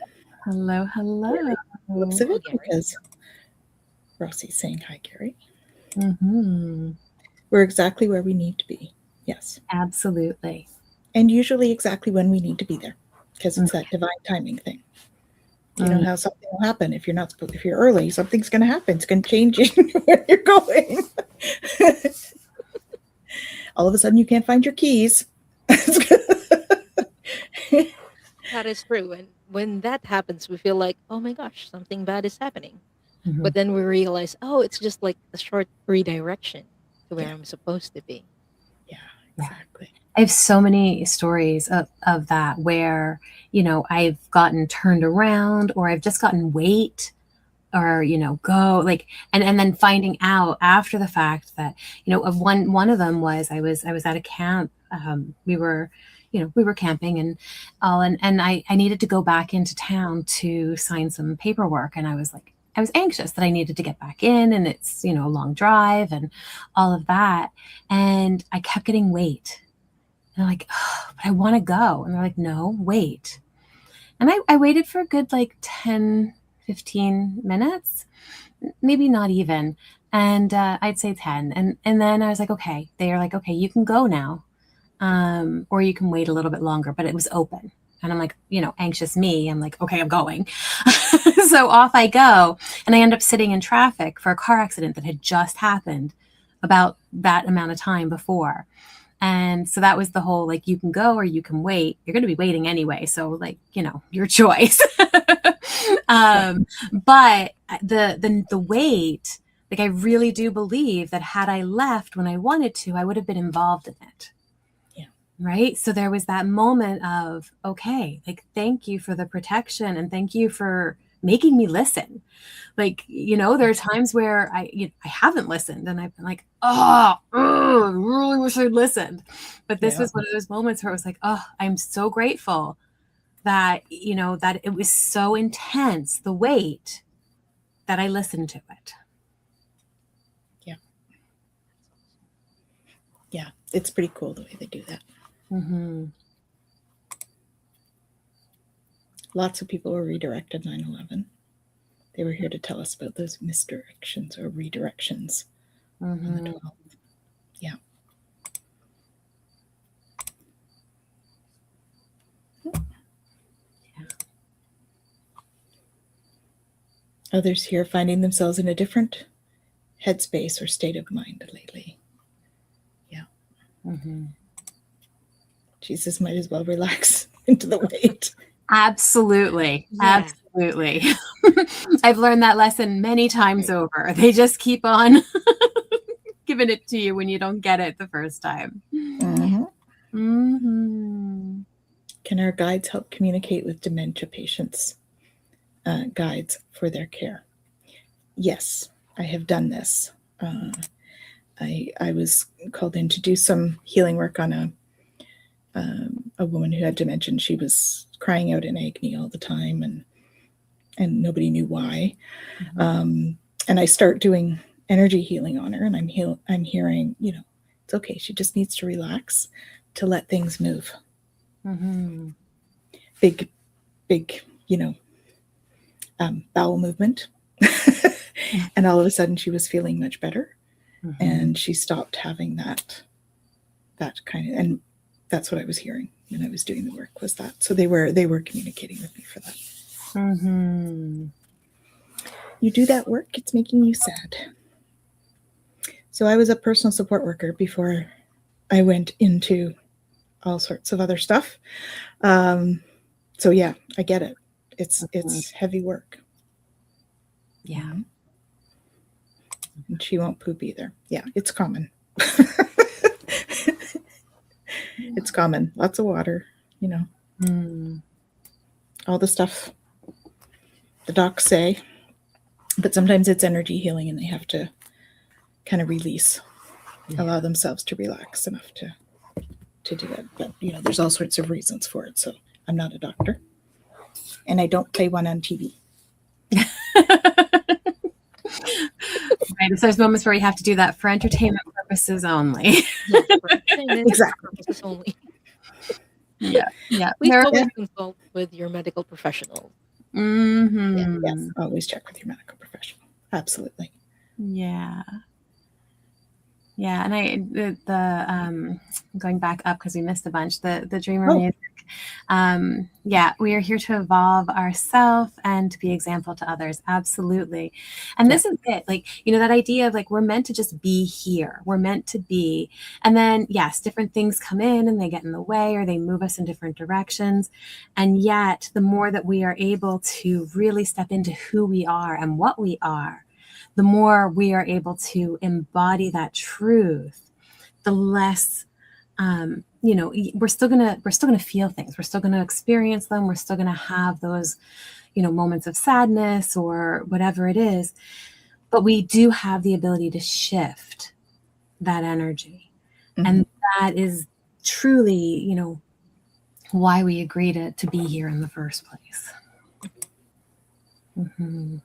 Hello, hello. Looks of it, Gary. because Rossi's saying hi, Gary. Mm-hmm. We're exactly where we need to be. Yes. Absolutely. And usually exactly when we need to be there, because it's that divine timing thing. You know how something will happen if you're early, something's going to happen. It's going to change where you're going. All of a sudden, you can't find your keys. That is true. And when that happens, we feel like, oh my gosh, something bad is happening. Mm-hmm. But then we realize, oh, it's just like a short redirection to where I'm supposed to be. Yeah, exactly. I have so many stories of that where, I've gotten turned around, or I've just gotten weight, or, go, like, and then finding out after the fact that, of one of them was I was at a camp. We were camping and all, and I needed to go back into town to sign some paperwork. And I was anxious that I needed to get back in, and it's, a long drive and all of that. And I kept getting weight. And I'm like, oh, but I want to go. And they're like, no, wait. And I waited for a good 10, 15 minutes, maybe not even. And I'd say 10. And then I was like, okay. They are like, okay, you can go now. Or you can wait a little bit longer, but it was open. And I'm like, anxious me. I'm like, okay, I'm going. So off I go. And I end up sitting in traffic for a car accident that had just happened about that amount of time before. And so that was the whole, you can go or you can wait. You're going to be waiting anyway. So your choice. But the wait, I really do believe that had I left when I wanted to, I would have been involved in it. Yeah. Right. So there was that moment of, okay, thank you for the protection and thank you for making me listen. There are times where I haven't listened and I've been like, I really wish I'd listened. But this was one of those moments where it was like, oh, I'm so grateful that, that it was so intense, the wait, that I listened to it. Yeah. Yeah. It's pretty cool the way they do that. Mm-hmm. Lots of people were redirected 9/11. They were here to tell us about those misdirections or redirections on the 12th. Yeah. Others here finding themselves in a different headspace or state of mind lately. Yeah. Mm-hmm. Jesus might as well relax into the wait. Absolutely. Yeah. Absolutely. I've learned that lesson many times over. They just keep on giving it to you when you don't get it the first time. Mm-hmm. Mm-hmm. Can our guides help communicate with dementia patients? Guides for their care? Yes, I have done this. I was called in to do some healing work on a woman who had dementia. She was crying out in agony all the time, and nobody knew why. Mm-hmm. And I start doing energy healing on her, and I'm hearing, it's okay. She just needs to relax, to let things move. Mm-hmm. Big, bowel movement. And all of a sudden she was feeling much better. Mm-hmm. And she stopped having that kind of, and that's what I was hearing when I was doing the work, was that. So they were communicating with me for that. Mm-hmm. you do that work, it's making you sad. So I was a personal support worker before I went into all sorts of other stuff. So yeah, I get it. It's heavy work. Yeah. Mhm. And she won't poop either. Yeah, it's common. It's common. Lots of water, you know, all the stuff the docs say. But sometimes it's energy healing and they have to kind of release, allow themselves to relax enough to do it. But, you know, there's all sorts of reasons for it. So I'm not a doctor. And I don't play one on TV. Right. So there's moments where you have to do that for entertainment purposes only. Yes, for entertainment Exactly. purposes only. Yeah. Yeah. Please There- always consult with your medical professional. Mhm. Yes, always check with your medical professional. Absolutely. Yeah. Yeah, and the going back up because we missed a bunch, the dreamer music. Yeah, we are here to evolve ourselves and to be example to others. Absolutely. And this is it. Like, you know, that idea of like we're meant to just be here. We're meant to be. And then yes, different things come in and they get in the way or they move us in different directions. And yet the more that we are able to really step into who we are and what we are, the more we are able to embody that truth, the less, you know, we're still gonna feel things. We're still gonna experience them. We're still gonna have those, you know, moments of sadness or whatever it is. But we do have the ability to shift that energy, and that is truly, you know, why we agree to be here in the first place. Mm-hmm.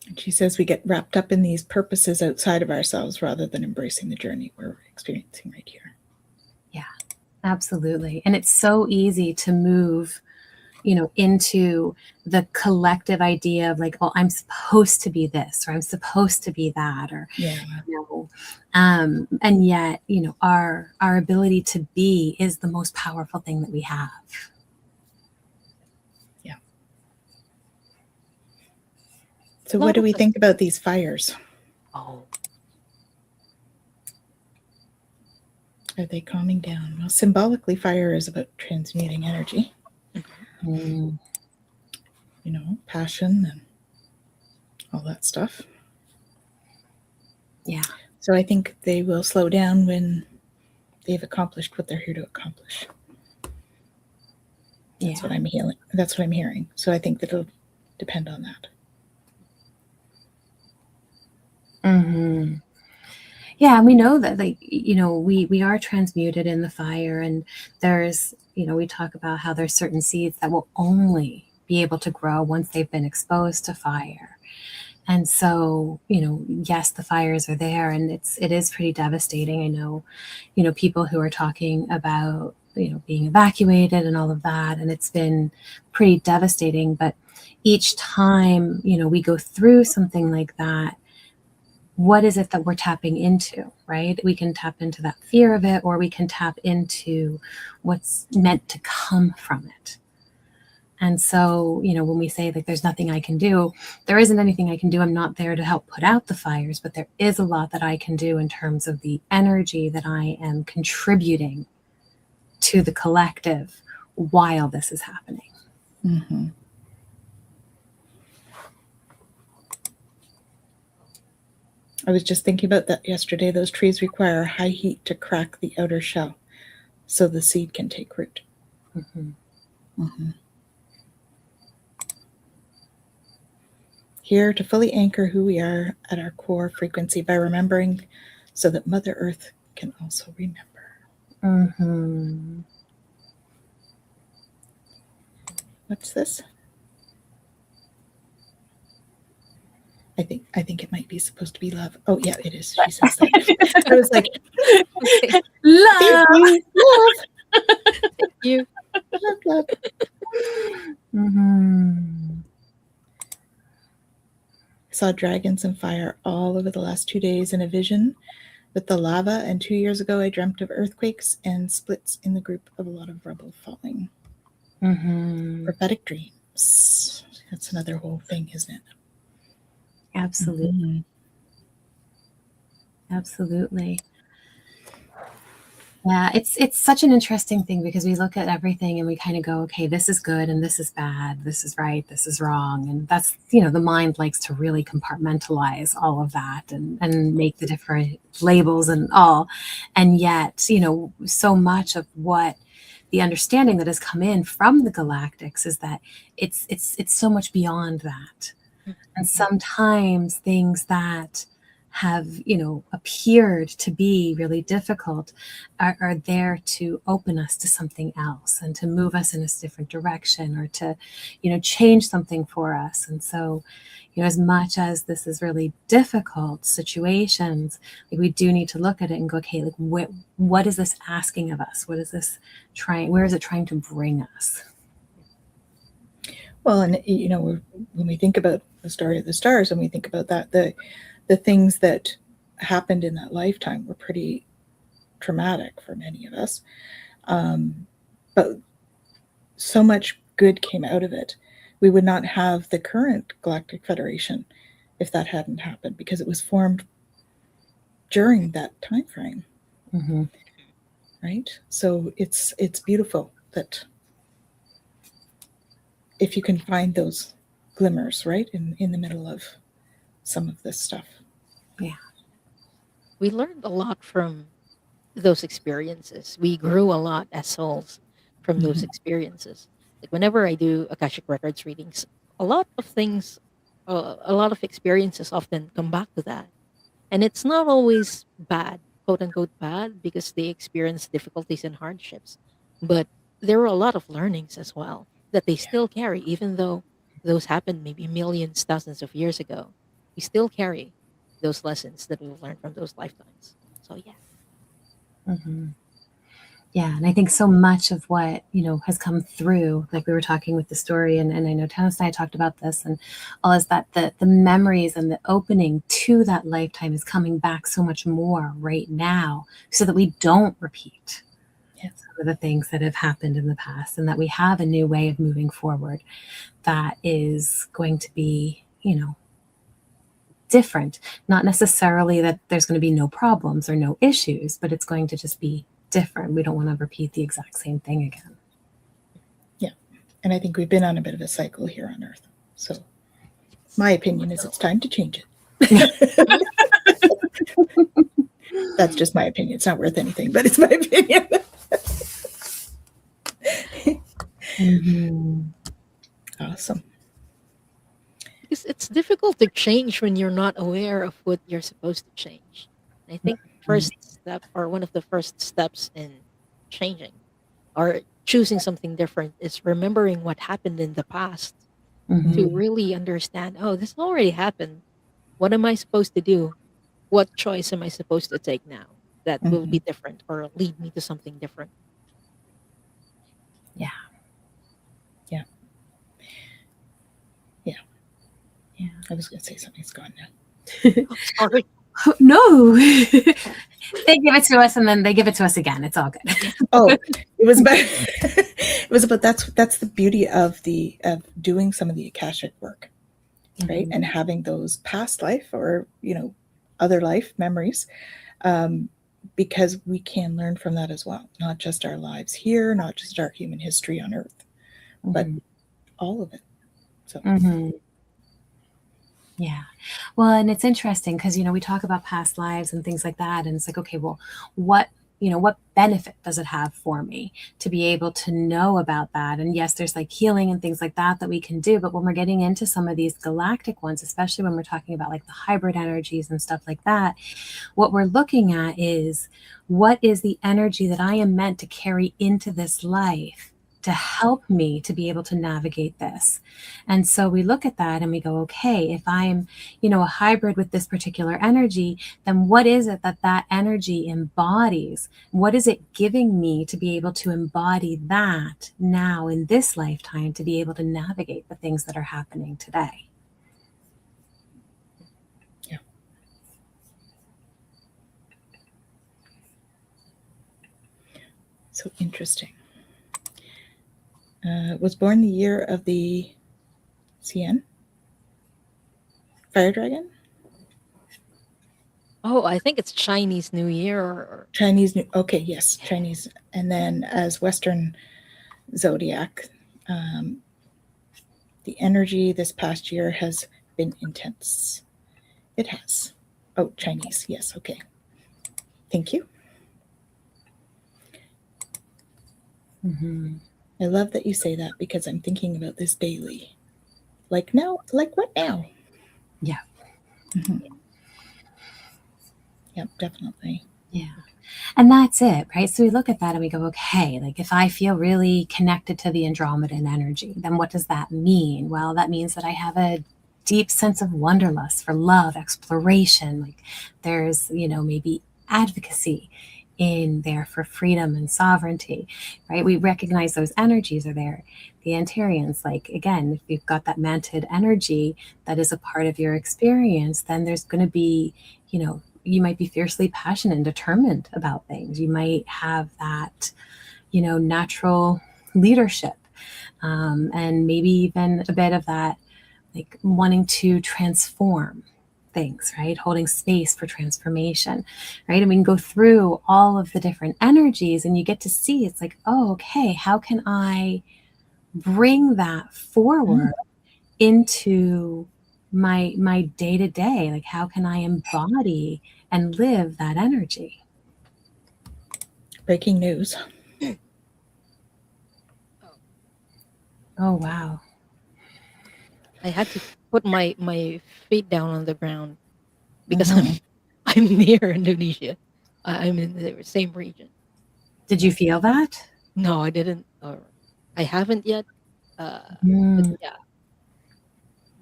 And she says we get wrapped up in these purposes outside of ourselves rather than embracing the journey we're experiencing right here. Yeah, absolutely. And it's so easy to move, you know, into the collective idea of like, oh, I'm supposed to be this, or I'm supposed to be that, or, you know, and yet, you know, our ability to be is the most powerful thing that we have. So what do we think about these fires? Oh, Are they calming down? Well, symbolically, fire is about transmuting energy. You know, passion and all that stuff. Yeah. So I think they will slow down when they've accomplished what they're here to accomplish. That's what I'm hearing. That's what I'm hearing. So I think that it'll depend on that. Mm-hmm. Yeah, and we know that, like, you know, we are transmuted in the fire, and there's, you know, we talk about how there's certain seeds that will only be able to grow once they've been exposed to fire. And so, you know, yes, the fires are there, and it is pretty devastating. I know, you know, people who are talking about, you know, being evacuated and all of that, and it's been pretty devastating. But each time, you know, we go through something like that, what is it that we're tapping into, right? We can tap into that fear of it, or we can tap into what's meant to come from it. And so, you know, when we say like there's nothing I can do, there isn't anything I can do. I'm not there to help put out the fires, but there is a lot that I can do in terms of the energy that I am contributing to the collective while this is happening. Mm-hmm. I was just thinking about that yesterday. Those trees require high heat to crack the outer shell so the seed can take root. Mm-hmm. Mm-hmm. Here to fully anchor who we are at our core frequency by remembering so that Mother Earth can also remember. Mm-hmm. What's this? I think it might be supposed to be love. Oh yeah, it is. She says that. I was like, okay. Love. Thank you. Love. Mm-hmm. I saw dragons and fire all over the last 2 days in a vision with the lava, and 2 years ago I dreamt of earthquakes and splits in the group of a lot of rubble falling. Mm-hmm. Prophetic dreams. That's another whole thing, isn't it? Absolutely. Mhm. Absolutely. Yeah, it's such an interesting thing because we look at everything and we kind of go, okay, this is good and this is bad, this is right, this is wrong. And that's, the mind likes to really compartmentalize all of that and make the different labels and all. And yet, so much of what the understanding that has come in from the galactics is that it's so much beyond that. And sometimes things that have, appeared to be really difficult are there to open us to something else and to move us in a different direction or to, change something for us. And so, as much as this is really difficult situations, like we do need to look at it and go, okay, like what is this asking of us? What is this where is it trying to bring us? Well, and when we think about the story of the stars, and we think about that, the things that happened in that lifetime were pretty traumatic for many of us. But so much good came out of it. We would not have the current Galactic Federation if that hadn't happened, because it was formed during that time frame. Mm-hmm. Right? So it's beautiful that if you can find those glimmers, right, in the middle of some of this stuff. Yeah. We learned a lot from those experiences. We grew a lot as souls from those Mhm. experiences. Like whenever I do Akashic Records readings, a lot of things, a lot of experiences often come back to that. And it's not always bad, quote unquote bad, because they experience difficulties and hardships. But there were a lot of learnings as well that they still carry, even though those happened maybe millions, thousands of years ago. We still carry those lessons that we've learned from those lifetimes. So yeah. Mm-hmm. Yeah, and I think so much of what, has come through, like we were talking with the story, and I know Tanys and I talked about this, and all is that the memories and the opening to that lifetime is coming back so much more right now so that we don't repeat some of the things that have happened in the past, and that we have a new way of moving forward that is going to be, different. Not necessarily that there's going to be no problems or no issues, but it's going to just be different. We don't want to repeat the exact same thing again. Yeah. And I think we've been on a bit of a cycle here on Earth. So my opinion is it's time to change it. That's just my opinion. It's not worth anything, but it's my opinion. Mm-hmm. Awesome. Because it's difficult to change when you're not aware of what you're supposed to change. And I think first step, or one of the first steps in changing or choosing something different, is remembering what happened in the past to Mm-hmm. really understand, oh, this already happened. What am I supposed to do? What choice am I supposed to take now that will Mm-hmm. be different or lead me to something different? Yeah. Yeah. Yeah. Yeah. I was going to say something's gone now. Oh, sorry. No. They give it to us and then they give it to us again. It's all good. Oh, it was about it was about that's the beauty of doing some of the Akashic work, right? Mm-hmm. And having those past life or other life memories, because we can learn from that as well. Not just our lives here, not just our human history on Earth, but Mm-hmm. all of it. So Mm-hmm. Yeah. Well, and it's interesting because, we talk about past lives and things like that. And it's like, okay, well, what benefit does it have for me to be able to know about that? And yes, there's like healing and things like that we can do. But when we're getting into some of these galactic ones, especially when we're talking about like the hybrid energies and stuff like that, what we're looking at is what is the energy that I am meant to carry into this life to help me to be able to navigate this. And so we look at that and we go, okay, if I'm, a hybrid with this particular energy, then what is it that energy embodies? What is it giving me to be able to embody that now in this lifetime to be able to navigate the things that are happening today? yeah. So interesting. Was born the year of the CN Fire dragon? Oh, I think it's Chinese New Year or Chinese New, okay, yes, Chinese. And then as Western zodiac, the energy this past year has been intense. It has. Oh, Chinese, yes, okay. Thank you. Mm-hmm. I love that you say that because I'm thinking about this daily. Like now, like what now? Yeah. Mm-hmm. Yep, definitely. Yeah. And that's it, right? So we look at that and we go, okay, like if I feel really connected to the Andromedan energy, then what does that mean? Well, that means that I have a deep sense of wanderlust for love, exploration. Like there's, maybe advocacy in there for freedom and sovereignty, right? We recognize those energies are there. The Antarians, like again, if you've got that mantid energy that is a part of your experience, then there's going to be, you might be fiercely passionate and determined about things. You might have that, natural leadership, and maybe even a bit of that, like wanting to transform things, right? Holding space for transformation, right? And we can go through all of the different energies and you get to see, it's like, oh, okay, how can I bring that forward into my day-to-day? Like how can I embody and live that energy? Breaking news. Oh wow. I had to put my feet down on the ground because I'm near Indonesia. I'm in the same region. Did you feel that? No, I didn't, or I haven't yet. But yeah,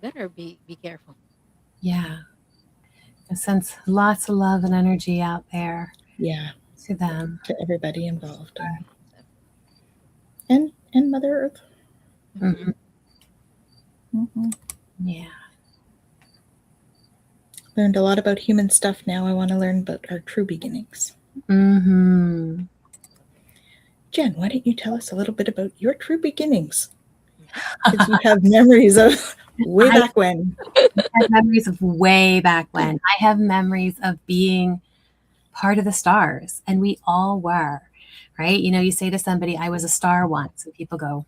better be careful. Yeah. I sense lots of love and energy out there. Yeah. To them. To everybody involved. And Mother Earth. Mm-hmm. Mm-hmm. Yeah. Learned a lot about human stuff. Now I want to learn about our true beginnings. Mm-hmm. Jen, why don't you tell us a little bit about your true beginnings? Because you have memories of way back when. I have memories of way back when. I have memories of being part of the stars, and we all were, right? You say to somebody, I was a star once, and people go,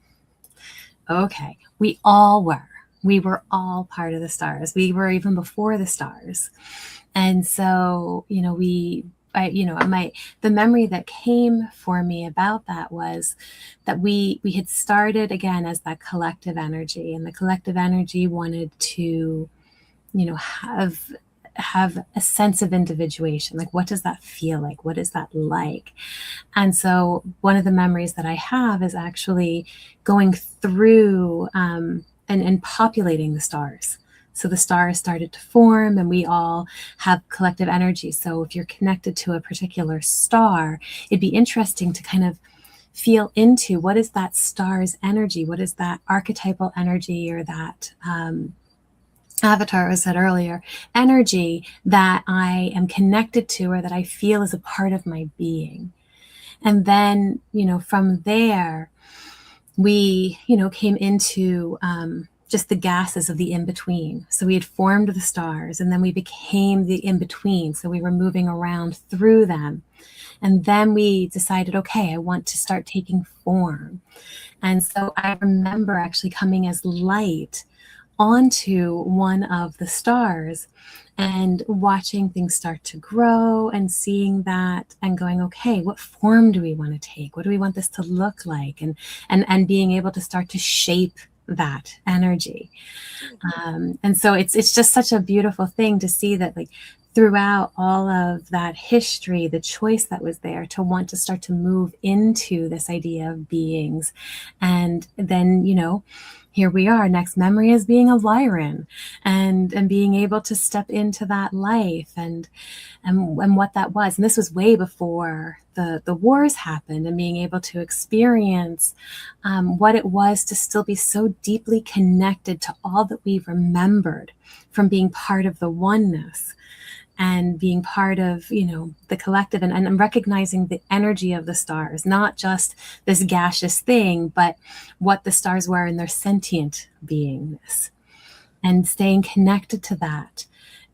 okay, we all were. We were all part of the stars. We were even before the stars. And so, the memory that came for me about that was that we had started again as that collective energy, and the collective energy wanted to, have a sense of individuation. Like, what does that feel like? What is that like? And so one of the memories that I have is actually going through and populating the stars. So the stars started to form and we all have collective energy. So if you're connected to a particular star, it'd be interesting to kind of feel into what is that star's energy? What is that archetypal energy or that avatar, as I said earlier, energy that I am connected to or that I feel is a part of my being. And then, from there, we, came into just the gases of the in-between. So we had formed the stars and then we became the in-between. So we were moving around through them. And then we decided, okay, I want to start taking form. And so I remember actually coming as light onto one of the stars and watching things start to grow and seeing that and going, okay, what form do we want to take? What do we want this to look like? And being able to start to shape that energy. And so it's just such a beautiful thing to see that, like, throughout all of that history, the choice that was there to want to start to move into this idea of beings. And then, here we are. Next memory is being a Lyran and being able to step into that life and what that was. And this was way before the wars happened, and being able to experience what it was to still be so deeply connected to all that we remembered from being part of the oneness and being part of, the collective and recognizing the energy of the stars, not just this gaseous thing, but what the stars were in their sentient beingness. and staying connected to that.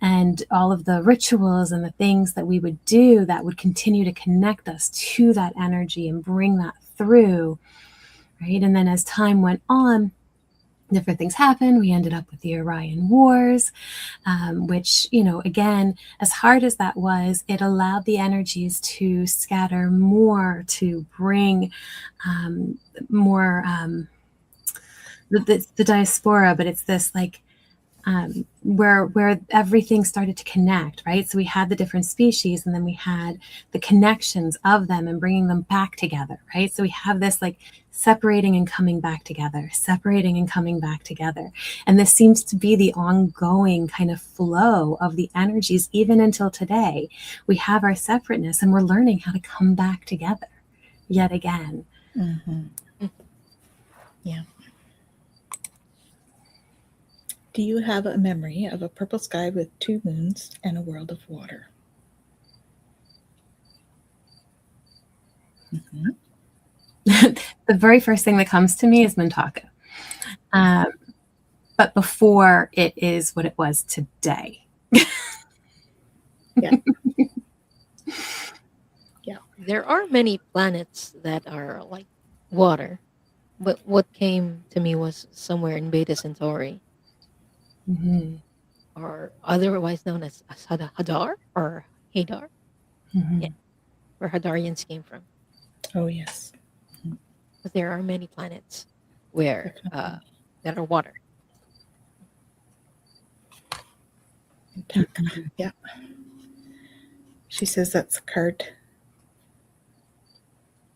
And all of the rituals and the things that we would do that would continue to connect us to that energy and bring that through, right? And then as time went on, different things happened. We ended up with the Orion Wars, which, again, as hard as that was, it allowed the energies to scatter more, to bring more the diaspora, but it's this like where everything started to connect, right? So we had the different species, and then we had the connections of them and bringing them back together, right? So we have this like separating and coming back together, separating and coming back together. And this seems to be the ongoing kind of flow of the energies, even until today. We have our separateness and we're learning how to come back together yet again. Mm-hmm. Yeah. Do you have a memory of a purple sky with 2 moons and a world of water? Mm-hmm. The very first thing that comes to me is Mintaka. But before it is what it was today. Yeah. Yeah. There are many planets that are like water, but what came to me was somewhere in Beta Centauri, Mm-hmm. or otherwise known as Hadar or Hadar. Mm-hmm. Yeah, where Hadarians came from. Oh, yes. But there are many planets where that are water. Mintaka. Yeah. She says that's a card.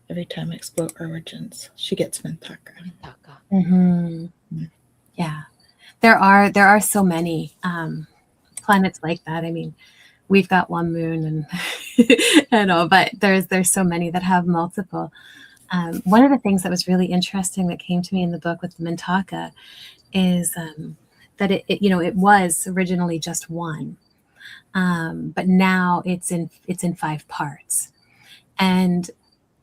Every time I explore origins, she gets Mintaka. Mintaka. Mm-hmm. Yeah, there are so many planets like that. I mean, we've got one moon and all, but there's so many that have multiple. One of the things that was really interesting that came to me in the book with the Mintaka is that it was originally just one, but now it's in 5 parts. And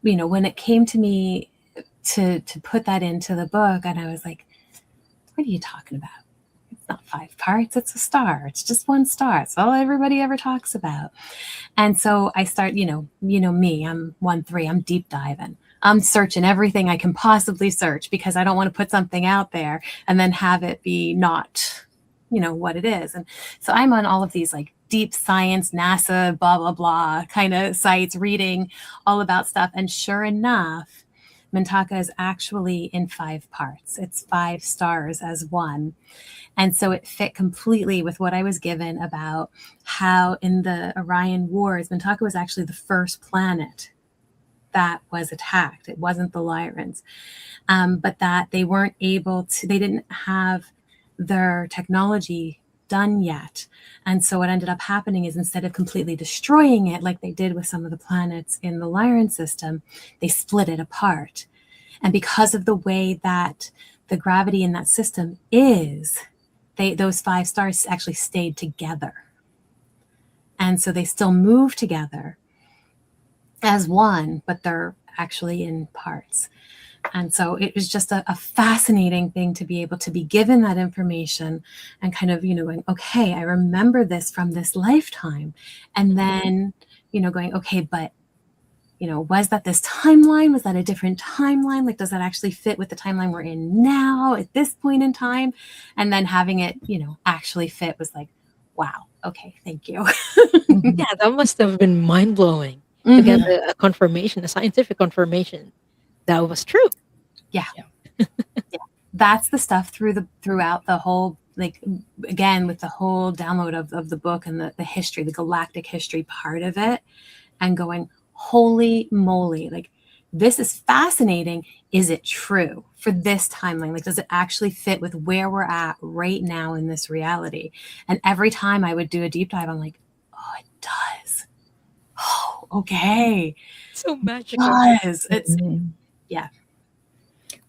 when it came to me to put that into the book, and I was like, what are you talking about? It's not 5 parts, it's a star. It's just one star. It's all everybody ever talks about. And so I start, me, I'm 1-3, I'm deep diving. I'm searching everything I can possibly search because I don't want to put something out there and then have it be not, what it is. And so I'm on all of these like deep science, NASA, blah, blah, blah kind of sites reading all about stuff. And sure enough, Mintaka is actually in 5 parts. It's 5 stars as one. And so it fit completely with what I was given about how in the Orion Wars, Mintaka was actually the first planet that was attacked. It wasn't the Lyrans, but that they weren't able to, they didn't have their technology done yet. And so what ended up happening is instead of completely destroying it, like they did with some of the planets in the Lyran system, they split it apart. And because of the way that the gravity in that system is, those 5 stars actually stayed together. And so they still move together as one, but they're actually in parts. And so it was just a fascinating thing to be able to be given that information and kind of, going, okay, I remember this from this lifetime. And then, going, okay, but, was that this timeline? Was that a different timeline? Like, does that actually fit with the timeline we're in now at this point in time? And then having it, actually fit was like, wow, okay, thank you. Yeah, that must have been mind blowing to get a confirmation, a scientific confirmation that was true. Yeah. Yeah. That's the stuff throughout the whole, like, again, with the whole download of the book and the history, the galactic history part of it, and going, holy moly, like, this is fascinating. Is it true for this timeline? Like, does it actually fit with where we're at right now in this reality? And every time I would do a deep dive, I'm like, oh, it does. Oh, okay. So magical. It does. It's, yeah.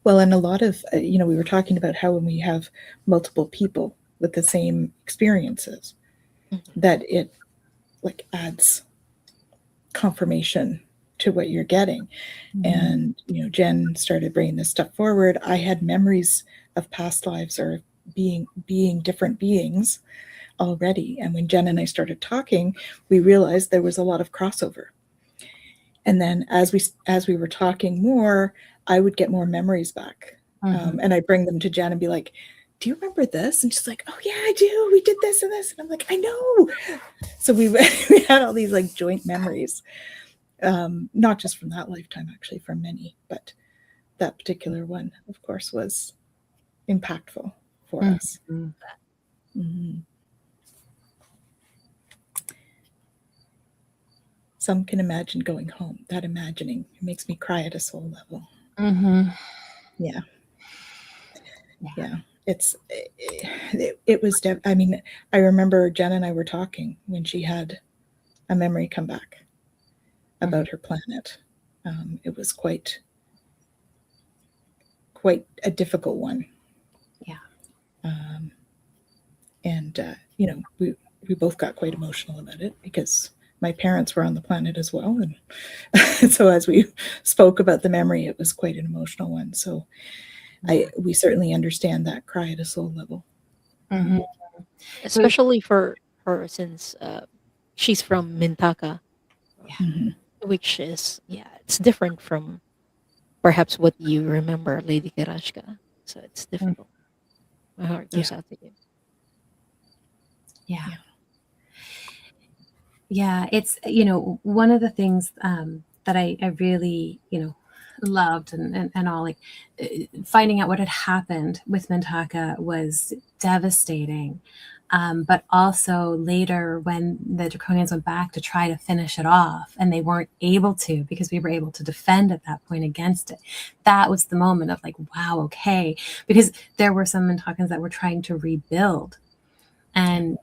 Well, and a lot of, we were talking about how when we have multiple people with the same experiences, that it like adds confirmation to what you're getting. And, Jen started bringing this stuff forward. I had memories of past lives or being different beings already. And when Jen and I started talking, we realized there was a lot of crossover. And then as we were talking more, I would get more memories back. And I'd bring them to Jen and be like, do you remember this? And she's like, oh yeah, I do. We did this and this. And I'm like, I know. So we had all these like joint memories, not just from that lifetime, actually, from many, but that particular one, of course, was impactful for us. Mm-hmm. Some can imagine going home. That imagining, it makes me cry at a soul level. Yeah. It was, I mean, I remember Jen and I were talking when she had a memory come back about her planet. It was quite a difficult one. And we both got quite emotional about it because my parents were on the planet as well, and so as we spoke about the memory, it was quite an emotional one. So we certainly understand that cry at a soul level. Especially for her, since she's from Mintaka, which is, it's different from perhaps what you remember, Lady Karashka. So it's difficult. My heart goes out to you. Yeah, it's, one of the things that I really, loved and all, like finding out what had happened with Mintaka was devastating. But also later when the Draconians went back to try to finish it off and they weren't able to because we were able to defend at that point against it. That was the moment of like, wow, okay. Because there were some Mintakans that were trying to rebuild. And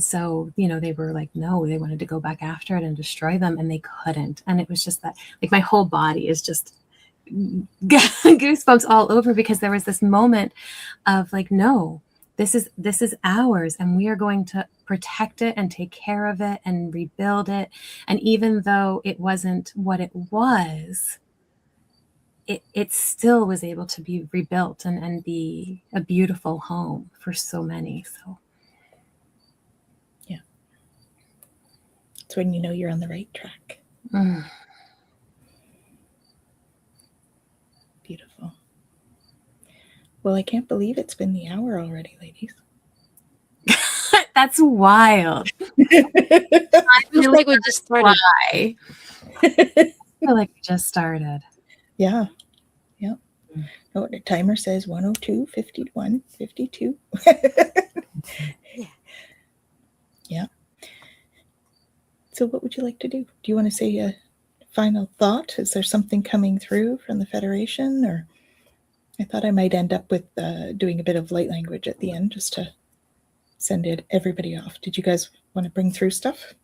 so, they were like, no, they wanted to go back after it and destroy them, and they couldn't. And it was just that, like, my whole body is just goosebumps all over, because there was this moment of like, no, this is ours, and we are going to protect it and take care of it and rebuild it. And even though it wasn't what it was, it still was able to be rebuilt and be a beautiful home for so many. So it's when you know you're on the right track. Beautiful. Well, I can't believe it's been the hour already, ladies. That's wild. I feel like we just started. I feel like we just started. Yeah. Oh, the timer says 102, 51, 52. Yeah. So what would you like to do? Do you want to say a final thought? Is there something coming through from the Federation? Or I thought I might end up with doing a bit of light language at the end just to send everybody off. Did you guys want to bring through stuff?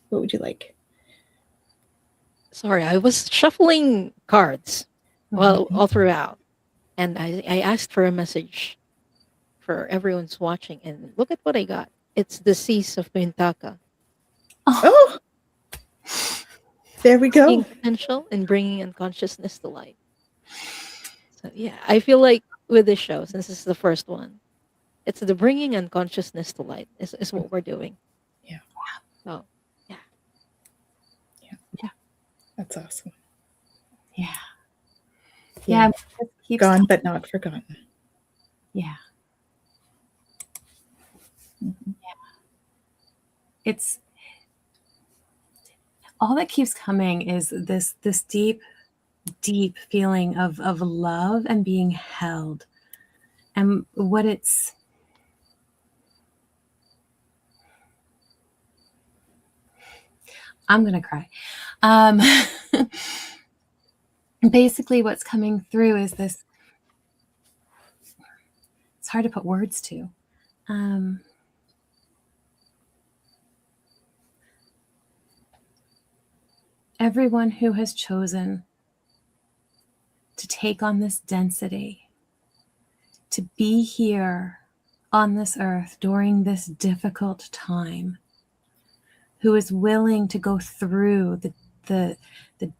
What would you like? Sorry, I was shuffling cards all throughout. And I asked for a message for everyone's watching. And look at what I got. It's the Seas of Mintaka. Oh! There we go. Seeing potential and bringing unconsciousness to light. So yeah, I feel like with this show, since this is the first one, it's the bringing unconsciousness to light is what we're doing. Yeah. So yeah. That's awesome. Yeah. Gone but not forgotten. Yeah. It's all that keeps coming is this deep feeling of love and being held, and what it's I'm gonna cry. Basically what's coming through is this, it's hard to put words to. Everyone who has chosen to take on this density, to be here on this earth during this difficult time, who is willing to go through the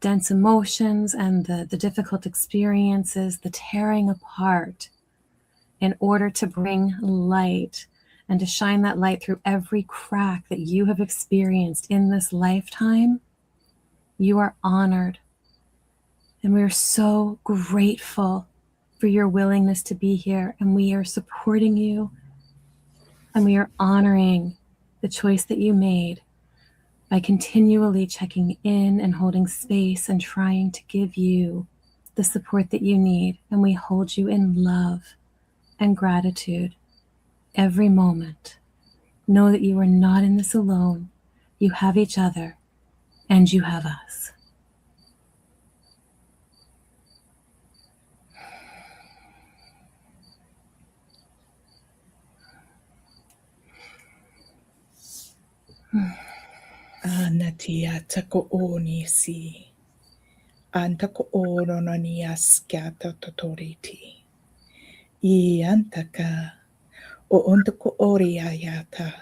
dense emotions and the difficult experiences, the tearing apart, in order to bring light and to shine that light through every crack that you have experienced in this lifetime, you are honored. And we are so grateful for your willingness to be here. And we are supporting you. And we are honoring the choice that you made by continually checking in and holding space and trying to give you the support that you need. And we hold you in love and gratitude every moment. Know that you are not in this alone. You have each other and you have us. Anatia tako oni si. Antako oro no ni askata totoriti. I antaka o ontako ori ayata.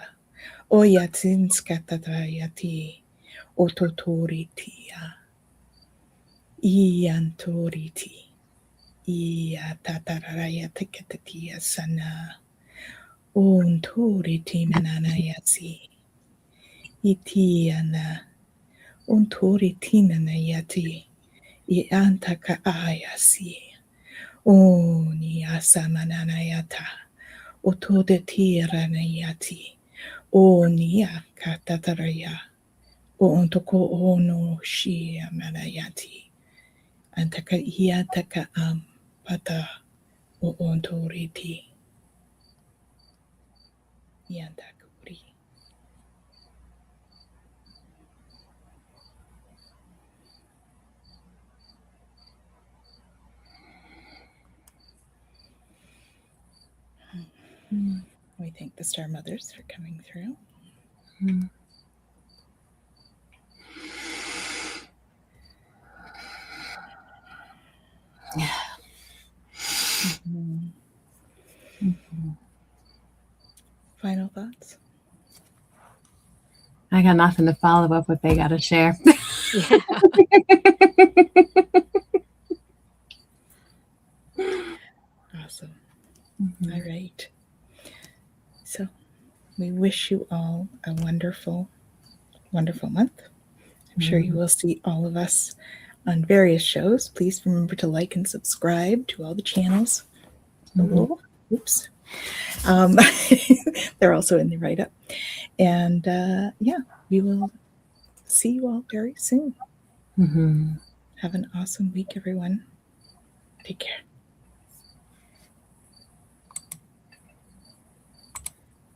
O yatsinskata dayati. O totoritia. I antoriti. I atataraya teketatia sana. O ontoriti mananayasi. Itiana. Ontoritina nayati. I antaka ayasi. O ni asamananayata. O tode tira nayati. O ni akatataraya. O ontoko ono shia manayati. Antaka iataka pata o ontoriti. Iantaka uri. We thank the Star Mothers for coming through. Final thoughts? I got nothing to follow up what they got to share. Yeah. Awesome. All right. So we wish you all a wonderful, wonderful month. I'm sure you will see all of us on various shows. Please remember to like and subscribe to all the channels below. Oops. They're also in the write-up. And yeah, we will see you all very soon. Have an awesome week, everyone. Take care.